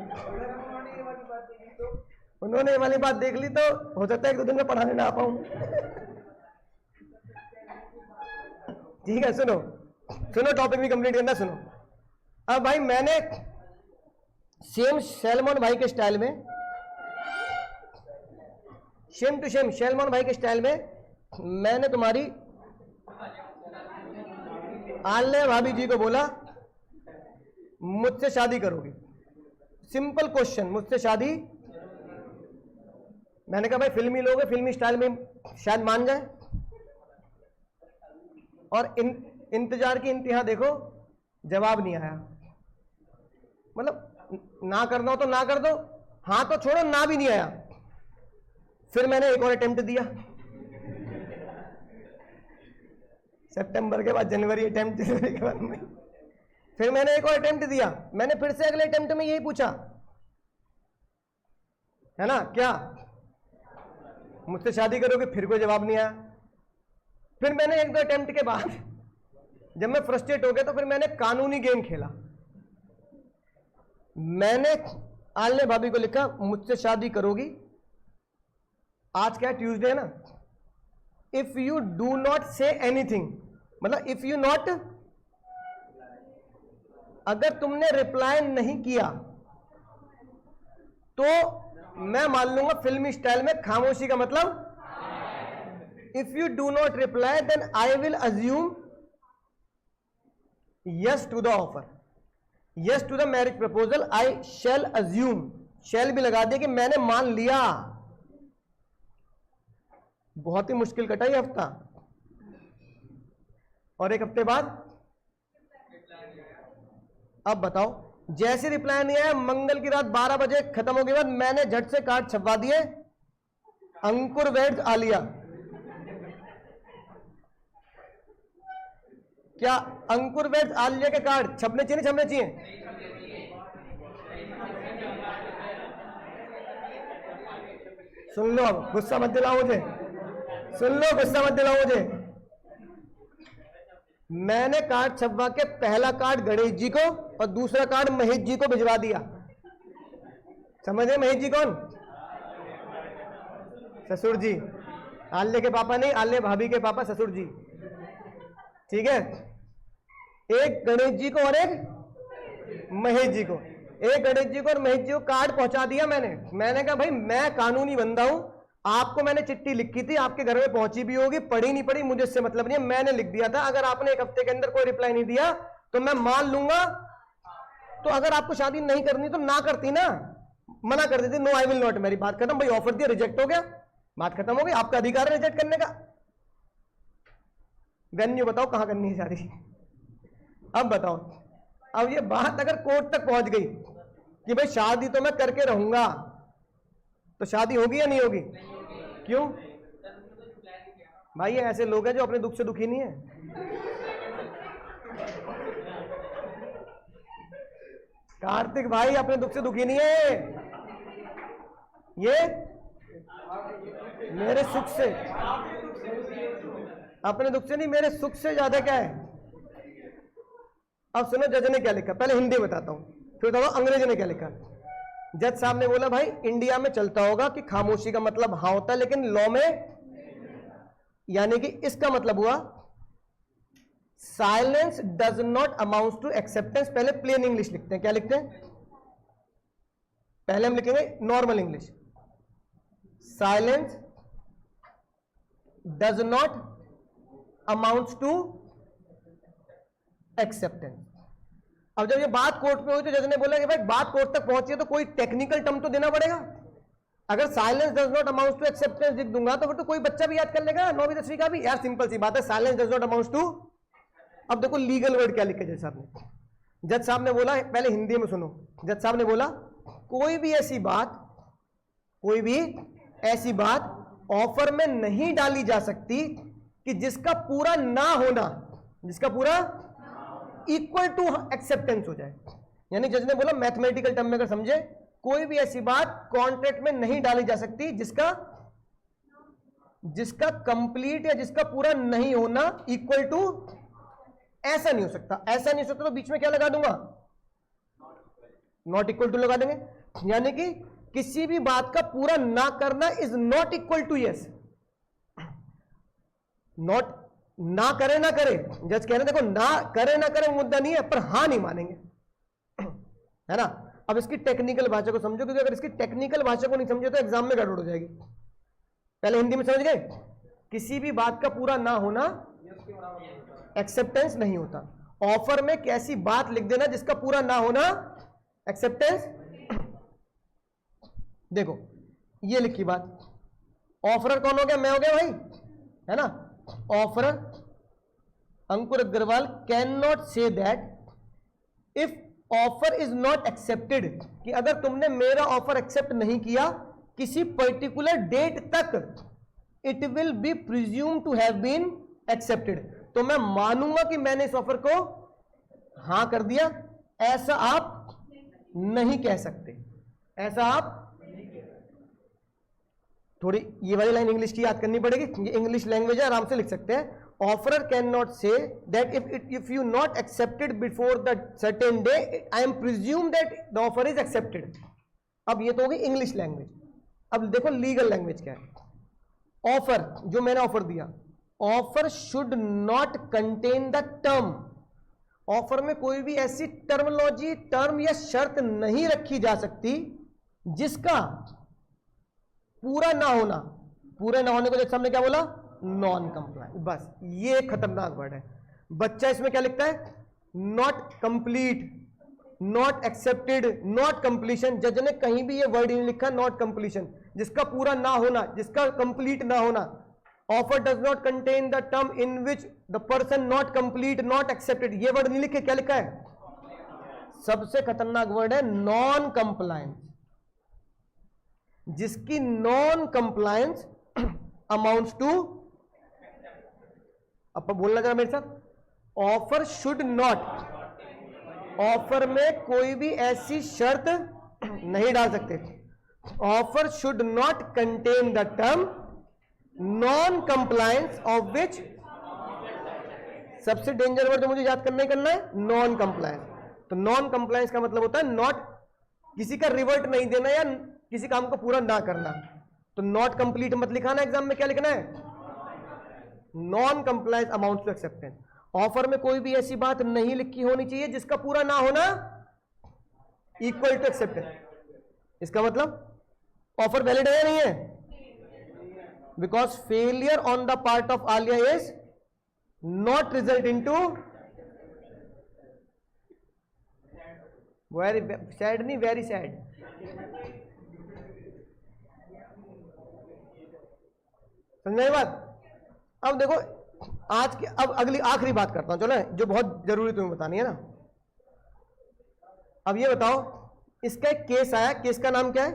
उन्होंने ये वाली बात देख ली तो हो सकता है 1-2 दिन में पढ़ाने ना आ पाऊं। ठीक है, सुनो टॉपिक भी कंप्लीट करना, सुनो। अब भाई मैंने सेम सैलमन भाई के स्टाइल में, सेम टू सेम सैलमन भाई के स्टाइल में मैंने तुम्हारी आलिया भाभी जी को बोला मुझसे शादी करोगी? सिंपल क्वेश्चन, मुझसे शादी। मैंने कहा भाई फिल्मी लोग हैं, फिल्मी स्टाइल में शायद मान जाए। और इंतजार की इंतहा देखो, जवाब नहीं आया। मतलब ना करना हो तो ना कर दो, हाँ तो छोड़ो, ना भी नहीं आया। फिर मैंने एक और अटेम्प्ट दिया, सितंबर के बाद जनवरी अटेम्प्ट, जनवरी के बाद मई। फिर मैंने एक और अटेम्प्ट दिया, मैंने फिर से अगले अटेम्प्ट में यही पूछा, है ना, क्या मुझसे शादी करोगे? फिर कोई जवाब नहीं आया। फिर मैंने 1-2 अटेम्प्ट के बाद जब मैं फ्रस्ट्रेट हो गया तो फिर मैंने कानूनी गेम खेला। मैंने आलिया भाभी को लिखा मुझसे शादी करोगी? आज क्या ट्यूसडे है ना, if you do not say anything, मतलब इफ यू नॉट, अगर तुमने रिप्लाई नहीं किया तो मैं मान लूंगा फिल्मी स्टाइल में खामोशी का मतलब, if you do not reply then I will assume yes to the offer, yes to the marriage proposal, I shall assume, shall भी लगा दिया कि मैंने मान लिया। बहुत ही मुश्किल कटा ये हफ्ता। और 1 हफ्ते बाद अब बताओ, जैसे रिप्लाई नहीं आया, मंगल की रात 12 बजे खत्म हो गई बाद मैंने झट से कार्ड छपवा दिए, अंकुर वेड्स आलिया। क्या अंकुर वैद्य आल्य के कार्ड छपने चाहिए नहीं छपने चाहिए? सुन लो, अब गुस्सा मत दिलाओ मुझे, सुन लो, गुस्सा मत दिलाओ मुझे। मैंने कार्ड छपवा के पहला कार्ड गणेश जी को और दूसरा कार्ड महेश जी को भिजवा दिया। समझ गए? महेश जी कौन? ससुर जी। आल्य के पापा नहीं, आल्य भाभी के पापा ससुर जी। ठीक है, एक गणेश जी को और एक महेश जी को, एक गणेश जी को और महेश जी को कार्ड पहुंचा दिया मैंने कहा भाई मैं कानूनी बंदा हूं, आपको मैंने चिट्ठी लिखी थी, आपके घर में पहुंची भी होगी, पढ़ी नहीं पढ़ी मुझे इससे मतलब नहीं है, मैंने लिख दिया था। अगर आपने एक हफ्ते के अंदर कोई रिप्लाई नहीं दिया तो मैं मान लूंगा। तो अगर आपको शादी नहीं करनी तो ना करती ना, मना कर देती, no I will not marry, बात खत्म। भाई ऑफर दिया, रिजेक्ट हो गया, बात खत्म हो गई, आपका अधिकार है रिजेक्ट करने का। वेन्यू बताओ कहां करनी है शादी? अब बताओ, अब ये बात अगर कोर्ट तक पहुंच गई कि भाई शादी तो मैं करके रहूंगा, तो शादी होगी या नहीं होगी? क्यों भाई? ये ऐसे लोग हैं जो अपने दुख से दुखी नहीं है। कार्तिक भाई अपने दुख से दुखी नहीं है, ये मेरे सुख से, अपने दुख से नहीं, मेरे सुख से ज्यादा क्या है। अब सुनो जज ने क्या लिखा, पहले हिंदी बताता हूं फिर बताओ अंग्रेजी ने क्या लिखा। जज साहब ने बोला भाई इंडिया में चलता होगा कि खामोशी का मतलब हाँ होता है, लेकिन लॉ में, यानी कि इसका मतलब हुआ silence does not amount to acceptance. पहले प्लेन इंग्लिश लिखते हैं, क्या लिखते हैं? पहले हम लिखेंगे normal English, silence does not amount to acceptance. अब जब ये बात कोर्ट में हुई तो जज ने बोला कि भाई बात कोर्ट तक पहुंची है तो कोई टेक्निकल टर्म तो देना पड़ेगा। अगर silence does not amount to acceptance लिख दूंगा तो फिर तो कोई बच्चा भी याद कर लेगा, 9वीं 10वीं का भी। यार सिंपल सी बात है, silence does not amount to. अब देखो लीगल वर्ड क्या लिखे जज साहब ने। जज साहब ने बोला, पहले हिंदी में सुनो, जज साहब ने बोला कोई भी ऐसी बात, कोई भी ऐसी बात ऑफर में नहीं डाली जा सकती कि जिसका पूरा ना होना, जिसका पूरा इक्वल टू एक्सेप्टेंस हो जाए। यानी जज ने बोला मैथमेटिकल टर्म में अगर समझे, कोई भी ऐसी बात कॉन्ट्रैक्ट में नहीं डाली जा सकती जिसका कंप्लीट या जिसका पूरा नहीं होना इक्वल टू, ऐसा नहीं हो सकता। ऐसा नहीं हो सकता तो बीच में क्या लगा दूंगा? नॉट इक्वल टू लगा देंगे। यानी कि किसी भी बात का पूरा ना करना is not equal to yes. Not, ना करे ना करे, जज कह रहे देखो ना करे ना करे मुद्दा नहीं है, पर हां नहीं मानेंगे, है ना। अब इसकी टेक्निकल भाषा को समझो, क्योंकि अगर इसकी टेक्निकल भाषा को नहीं समझे तो एग्जाम में गड़बड़ हो जाएगी। पहले हिंदी में समझ गए, किसी भी बात का पूरा ना होना एक्सेप्टेंस नहीं होता। ऑफर में कैसी बात लिख देना जिसका पूरा ना होना एक्सेप्टेंस। देखो ये लिखी बात, ऑफरर कौन हो गया? मैं हो गया भाई, है ना। Offeror Ankur Agrawal can not say that if offer is not accepted, कि अगर तुमने मेरा ऑफर एक्सेप्ट नहीं किया किसी पर्टिकुलर डेट तक, it will be presumed to have been accepted, तो मैं मानूंगा कि मैंने इस ऑफर को हां कर दिया। ऐसा आप नहीं कह सकते, ऐसा आप, थोड़ी ये वाली लाइन इंग्लिश की याद करनी पड़ेगी, ये इंग्लिश लैंग्वेज है, आराम से लिख सकते हैं। Offeror can not say that if you not accepted before the certain day, I am presume that the offer is accepted. अब ये तो होगी इंग्लिश लैंग्वेज। अब देखो लीगल लैंग्वेज क्या है। ऑफर, जो मैंने ऑफर दिया, offer should not contain the term, offer में कोई भी ऐसी टर्मोलॉजी, टर्म या शर्त नहीं रखी जा सकती जिसका पूरा ना होना, पूरे ना होने को जैसे हमने क्या बोला? Non compliant. बस ये खतरनाक वर्ड है। बच्चा इसमें क्या लिखता है? Not complete, not accepted, not completion. जज ने कहीं भी ये वर्ड नहीं लिखा नॉट कंप्लीशन, जिसका पूरा ना होना, जिसका कंप्लीट ना होना। Offer does not contain the term in which the person not complete, not accepted, ये वर्ड नहीं लिखे। क्या लिखा है? सबसे खतरनाक वर्ड है नॉन कंप्लायंस, जिसकी नॉन कंप्लायंस अमाउंट्स टू, अब बोलना जरा मेरे साथ, ऑफर शुड नॉट, ऑफर में कोई भी ऐसी शर्त नहीं डाल सकते। Offer should not contain the term non compliance of which, सबसे डेंजर वर्ड जो मुझे याद करना ही करना है, नॉन कंप्लायंस। तो नॉन कंप्लायंस का मतलब होता है नॉट, किसी का रिवर्ट नहीं देना या किसी काम को पूरा ना करना। तो नॉट कंप्लीट मत लिखाना, एग्जाम में क्या लिखना है, non compliance amount to acceptance. Offer में कोई भी ऐसी बात नहीं लिखी होनी चाहिए जिसका पूरा ना होना इक्वल टू एक्सेप्टेंस। इसका मतलब ऑफर वैलिड है या नहीं है, because failure on the part of Alia is not result into, very sad नहीं, वेरी सैड। समझे बात। अब देखो आज के, अब अगली आखिरी बात करता हूं, चलो, जो बहुत जरूरी तुम्हें बतानी है ना। अब ये बताओ, इसका एक केस आया, केस का नाम क्या है?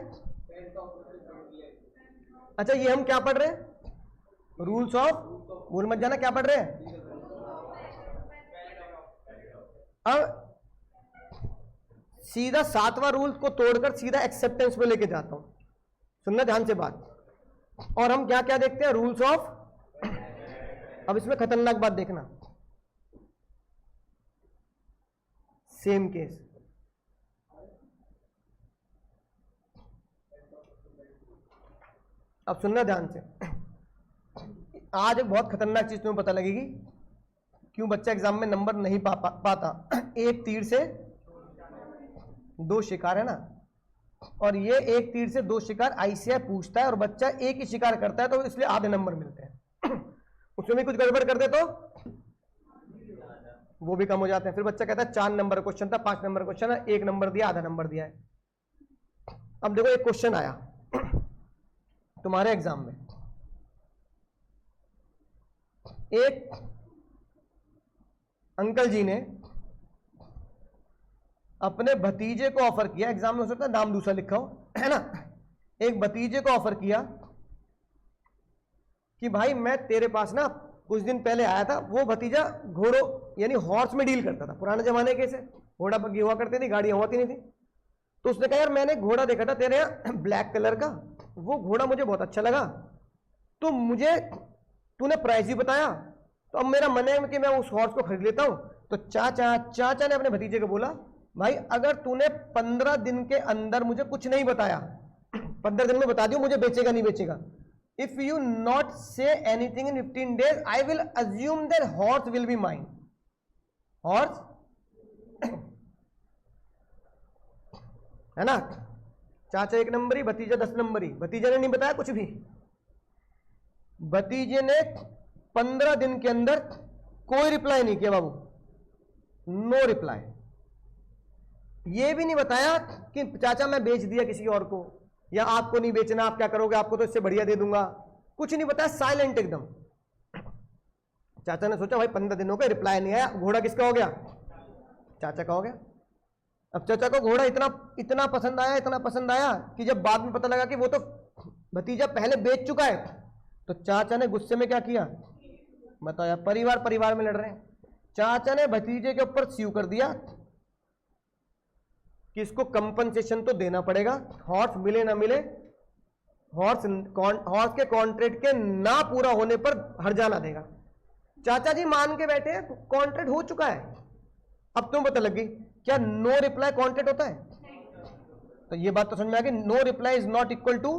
अच्छा, ये हम क्या पढ़ रहे हैं, रूल्स ऑफ, भूल मत जाना क्या पढ़ रहे हैं। अब सीधा 7वां रूल को तोड़कर सीधा एक्सेप्टेंस में लेके जाता हूं, सुनना ध्यान से बात। और हम क्या क्या देखते हैं, रूल्स ऑफ। अब इसमें खतरनाक बात देखना, सेम केस। अब सुनना ध्यान से, आज एक बहुत खतरनाक चीज तुम्हें पता लगेगी, क्यों बच्चा एग्जाम में नंबर नहीं पाता। एक तीर से दो शिकार है ना, और ये एक तीर से दो शिकार आईसीआई पूछता है और बच्चा एक ही शिकार करता है, तो इसलिए आधे नंबर मिलते हैं। उसमें भी कुछ गड़बड़ कर दे तो वो भी कम हो जाते हैं। फिर बच्चा कहता है 4 नंबर क्वेश्चन था, 5 नंबर क्वेश्चन है, 1 नंबर दिया, आधा नंबर दिया है। अब देखो एक क्वेश्चन आया तुम्हारे एग्जाम में, एक अंकल जी ने अपने भतीजे को ऑफर किया, एग्जाम में हो सकता है नाम दूसरा लिखा हो, है ना। एक भतीजे को ऑफर किया कि भाई मैं तेरे पास ना, कुछ दिन पहले आया था, वो भतीजा घोड़ों यानी हॉर्स में डील करता था, पुराने जमाने के से घोड़ा बग्गी हुआ करती थी, गाड़ियां होती नहीं थी। तो उसने कहा यार मैंने घोड़ा देखा था तेरे यहाँ ब्लैक कलर का, वो घोड़ा मुझे बहुत अच्छा लगा, तो मुझे तूने प्राइस भी बताया, तो अब मेरा मन है कि मैं उस हॉर्स को खरीद लेता हूं। तो चाचा ने अपने भतीजे को बोला, भाई अगर तूने 15 दिन के अंदर मुझे कुछ नहीं बताया, 15 दिन में बता दियो मुझे बेचेगा नहीं बेचेगा, if you not say anything in 15 days I will assume that horse will be mine. Horse है ना, चाचा 1 नंबरी, भतीजा 10 नंबरी। भतीजे ने नहीं बताया कुछ भी, भतीजे ने 15 दिन के अंदर कोई रिप्लाई नहीं किया बाबू, नो रिप्लाई। ये भी नहीं बताया कि चाचा मैं बेच दिया किसी और को, या आपको नहीं बेचना, आप क्या करोगे, आपको तो इससे बढ़िया दे दूंगा, कुछ नहीं बताया, साइलेंट एकदम। चाचा ने सोचा भाई 15 दिन हो गए, रिप्लाई नहीं आया, घोड़ा किसका हो गया, चाचा का हो गया। अब चाचा को घोड़ा इतना पसंद आया, इतना पसंद आया कि जब बाद में पता लगा कि वो तो भतीजा पहले बेच चुका है, तो चाचा ने गुस्से में क्या किया बताओ यार, परिवार में लड़ रहे हैं। चाचा ने भतीजे के ऊपर स्यू कर दिया कि इसको कंपनसेशन तो देना पड़ेगा, हॉर्स मिले ना मिले, हॉर्स के कॉन्ट्रैक्ट के ना पूरा होने पर हर्जाना देगा। चाचा जी मान के बैठे हैं, कॉन्ट्रैक्ट हो चुका है। अब तुम पता लगी क्या नो रिप्लाई कॉन्ट्रैक्ट होता है? तो ये बात तो समझ में आ गई, no reply is not equal to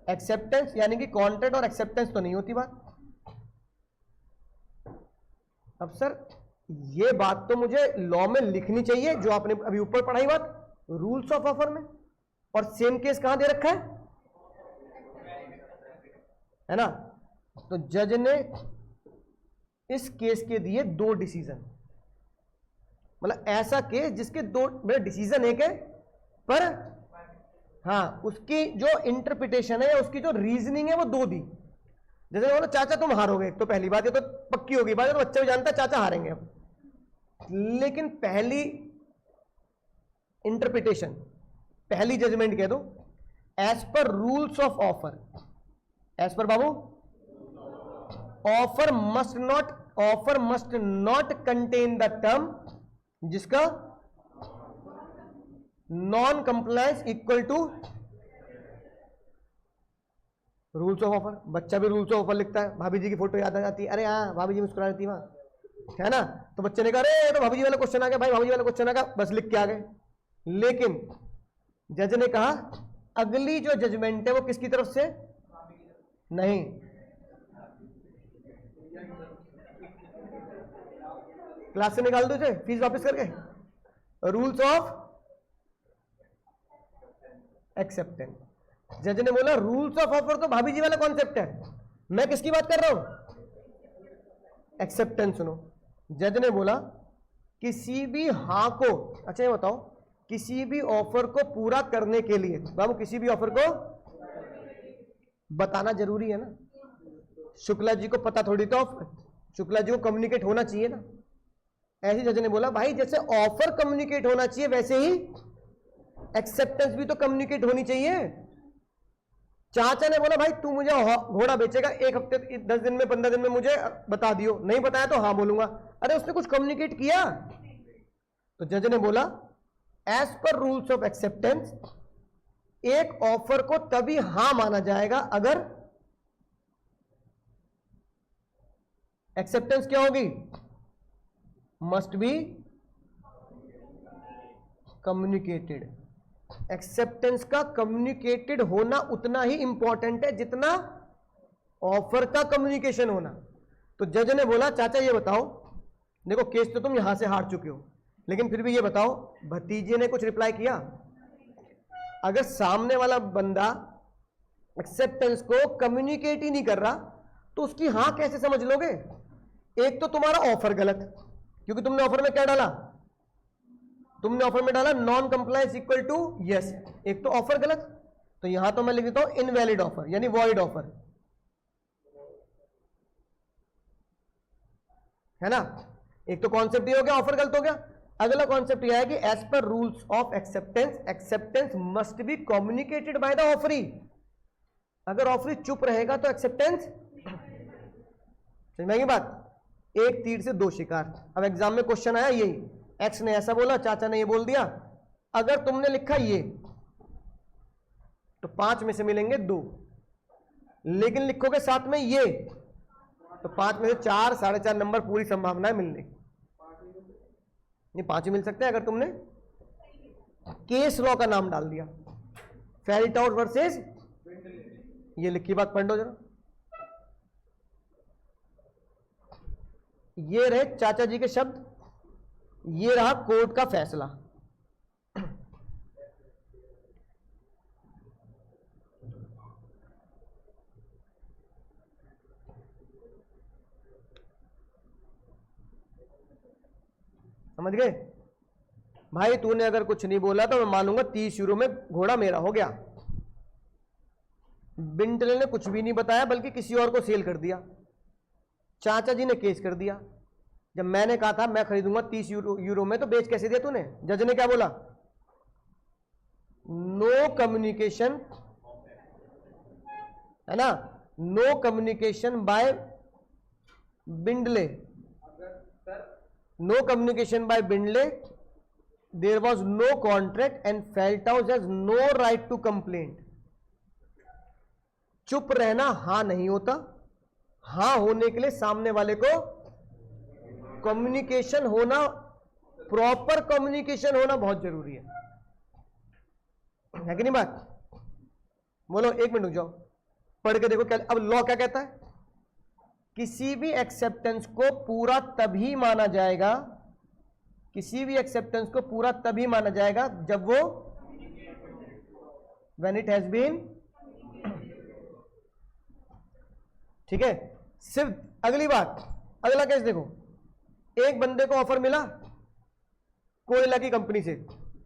acceptance, यानी कि कॉन्ट्रैक्ट और एक्सेप्टेंस तो नहीं होती बात। अब सर ये बात तो मुझे लॉ में लिखनी चाहिए, जो आपने अभी ऊपर पढ़ाई बात रूल्स ऑफ ऑफर में, और सेम केस कहां दे रखा है ना। तो जज ने इस केस के दिए 2 डिसीजन, मतलब ऐसा केस जिसके 2 डिसीजन एक है, पर हाँ उसकी जो इंटरप्रिटेशन है, उसकी जो रीजनिंग है वो 2 दी। जैसे बोलो चाचा तुम हारोगे, तो पहली बात ये तो पक्की होगी बात, तो बच्चा भी जानता है चाचा हारेंगे अब, लेकिन पहली इंटरप्रिटेशन, पहली जजमेंट कह दो, as per rules of offer, as पर बाबू offer must not offer must not contain the term जिसका non compliance equal to rules of offer. बच्चा भी रूल्स ऑफ ऑफर लिखता है, भाभी जी की फोटो याद आ जाती है, अरे हाँ भाभी जी मुस्कुरा रही थी वहां, है ना, तो बच्चे ने कहा अरे तो भाभी जी वाला क्वेश्चन आ गया, भाई भाभी जी वाला क्वेश्चन आ गया, बस लिख के आ गए। लेकिन जज ने कहा अगली जो जजमेंट है वो किसकी तरफ से, नहीं, क्लास से निकाल दो इसे, फीस वापस करके। रूल्स ऑफ एक्सेप्टेंस, जज ने बोला रूल्स ऑफ ऑफर तो भाभी जी वाला कॉन्सेप्ट है, मैं किसकी बात कर रहा हूं, एक्सेप्टेंस। सुनो, जज ने बोला किसी भी हां को, अच्छा ये बताओ, किसी भी ऑफर को पूरा करने के लिए, बाबू किसी भी ऑफर को बताना जरूरी है ना, शुक्ला जी को पता थोड़ी, तो शुक्ला जी को कम्युनिकेट होना चाहिए ना। ऐसे जज ने बोला भाई जैसे ऑफर कम्युनिकेट होना चाहिए वैसे ही एक्सेप्टेंस भी तो कम्युनिकेट होनी चाहिए। चाचा ने बोला भाई तू मुझे घोड़ा बेचेगा, एक हफ्ते 10 दिन में 15 दिन में मुझे बता दियो, नहीं बताया तो हाँ बोलूंगा। अरे उसने कुछ कम्युनिकेट किया। तो जज ने बोला as per rules of acceptance एक ऑफर को तभी हां माना जाएगा अगर एक्सेप्टेंस क्या होगी, मस्ट बी कम्युनिकेटेड। एक्सेप्टेंस का कम्युनिकेटेड होना उतना ही इंपॉर्टेंट है जितना ऑफर का कम्युनिकेशन होना। तो जज ने बोला चाचा ये बताओ, देखो केस तो तुम यहां से हार चुके हो, लेकिन फिर भी ये बताओ भतीजे ने कुछ रिप्लाई किया? अगर सामने वाला बंदा एक्सेप्टेंस को कम्युनिकेट ही नहीं कर रहा तो उसकी हां कैसे समझ लोगे? एक तो तुम्हारा ऑफर गलत, क्योंकि तुमने ऑफर में क्या डाला, तुमने ऑफर में डाला non compliance equal to yes, एक तो ऑफर गलत। तो यहां तो मैं लिख देता हूं इनवैलिड ऑफर यानी वॉइड ऑफर, है ना। एक तो कॉन्सेप्ट ये हो गया, ऑफर गलत हो गया। अगला कॉन्सेप्ट यह है कि as per rules of acceptance, acceptance must be communicated by the offeree. अगर ऑफरी चुप रहेगा तो एक्सेप्टेंस, समझ में आई बात? एक तीर से दो शिकार। अब एग्जाम में क्वेश्चन आया यही, एक्स ने ऐसा बोला, चाचा ने ये बोल दिया। अगर तुमने लिखा ये तो 5 में से मिलेंगे 2, लेकिन लिखोगे साथ में ये तो 5 में से 4, 4.5 नंबर पूरी संभावना है मिलने की। नहीं 5 ही मिल सकते हैं अगर तुमने केस लॉ का नाम डाल दिया, फेल्टआउट वर्सेस, ये लिखी बात पढ़ लो जरा। ये रहे चाचा जी के शब्द, ये रहा कोर्ट का फैसला। समझ गए भाई? तूने अगर कुछ नहीं बोला तो मैं मानूंगा 30 यूरो में घोड़ा मेरा हो गया। बिंटले ने कुछ भी नहीं बताया बल्कि किसी और को सेल कर दिया, चाचा जी ने केस कर दिया। जब मैंने कहा था मैं खरीदूंगा 30 यूरो में, तो बेच कैसे दिया तूने? जज ने क्या बोला? नो कम्युनिकेशन, है ना, no communication by Bindley, no communication by Bindley, there was no contract and Felthouse has no right to complaint. चुप रहना हां नहीं होता, हां होने के लिए सामने वाले को कम्युनिकेशन होना, प्रॉपर कम्युनिकेशन होना बहुत जरूरी है कि नहीं बात? बोलो, 1 मिनट रुक जाओ, पढ़ के देखो क्या अब लॉ क्या कहता है। किसी भी एक्सेप्टेंस को पूरा तभी माना जाएगा, किसी भी एक्सेप्टेंस को पूरा तभी माना जाएगा जब वो व्हेन इट हैज बीन, ठीक है। सिर्फ अगली बात, अगला केस देखो, एक बंदे को ऑफर मिला कोयला की कंपनी से,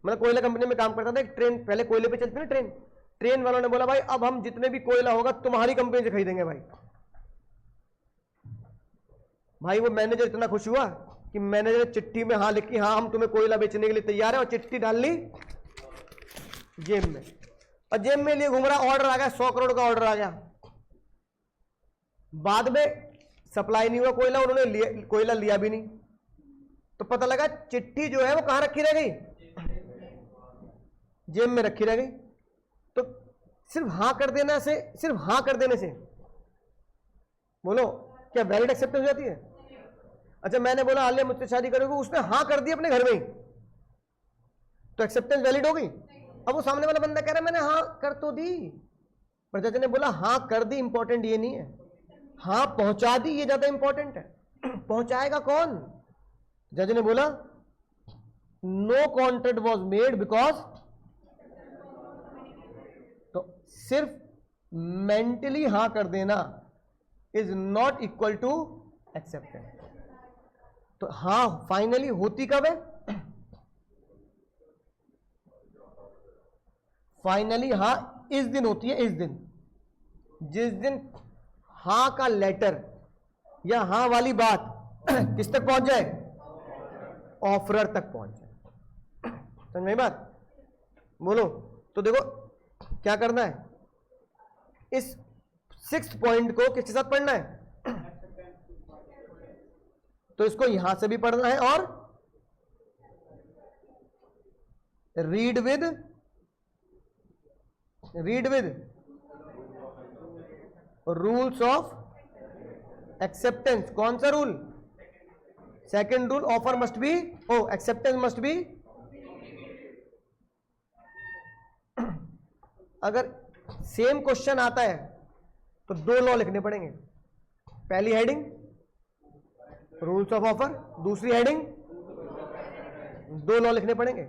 मतलब कोयला कंपनी में काम करता था, एक ट्रेन, पहले कोयले पे चलती ना ट्रेन, ट्रेन वालों ने बोला भाई अब हम जितने भी कोयला होगा तुम्हारी कंपनी से खरीदेंगे भाई। भाई वो मैनेजर इतना खुश हुआ कि मैनेजर ने चिट्ठी में हाँ लिखी, हाँ हम तुम्हें कोयला बेचने के लिए तैयार है, और चिट्ठी डाल ली जेब में, और जेब में लिए घूम रहा, ऑर्डर आ गया, 100 करोड़ का ऑर्डर आ गया। बाद में सप्लाई नहीं हुआ कोयला, उन्होंने कोयला लिया भी नहीं, तो पता लगा चिट्ठी जो है वो कहां रखी रह गई, जेब में रखी रह गई। तो सिर्फ हां कर देने से, सिर्फ हां कर देने से बोलो क्या वैलिड एक्सेप्टेंस हो जाती है? अच्छा मैंने बोला आलिया मुझसे शादी करोगे, उसने हां कर दी अपने घर में ही, तो एक्सेप्टेंस वैलिड हो गई। अब वो सामने वाला बंदा कह रहा है मैंने हां कर तो दी, पर जज ने बोला हां कर दी इंपॉर्टेंट ये नहीं है, हां पहुंचा दी ये ज्यादा इंपॉर्टेंट है। पहुंचाएगा कौन? जज ने बोला no contract was made because, तो सिर्फ मेंटली हां कर देना is not equal to acceptance. तो हां फाइनली होती कब है? फाइनली हां इस दिन होती है, इस दिन जिस दिन हां का लेटर या हां वाली बात किस तक पहुंच जाए? ऑफरर तक पहुंच जाए। समझ में बात? बोलो। तो देखो क्या करना है, इस 6th पॉइंट को किसके साथ पढ़ना है? तो इसको यहां से भी पढ़ना है और read with rules of acceptance. कौन सा rule? Second rule, offer must be, acceptance must B. अगर सेम क्वेश्चन आता है तो 2 लॉ लिखने पड़ेंगे। पहली हेडिंग रूल्स ऑफ ऑफर, दूसरी हेडिंग 2 लॉ लिखने पड़ेंगे,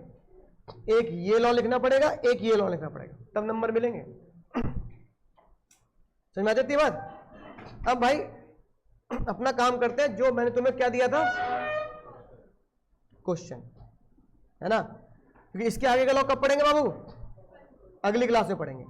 एक ये लॉ लिखना पड़ेगा, एक ये लॉ लिखना पड़ेगा, तब नंबर मिलेंगे। समझ में आ जाती है बात? अब भाई अपना काम करते हैं, जो मैंने तुम्हें क्या दिया था क्वेश्चन, है ना, क्योंकि इसके आगे का लॉ कब पढ़ेंगे बाबू? अगली क्लास में पढ़ेंगे।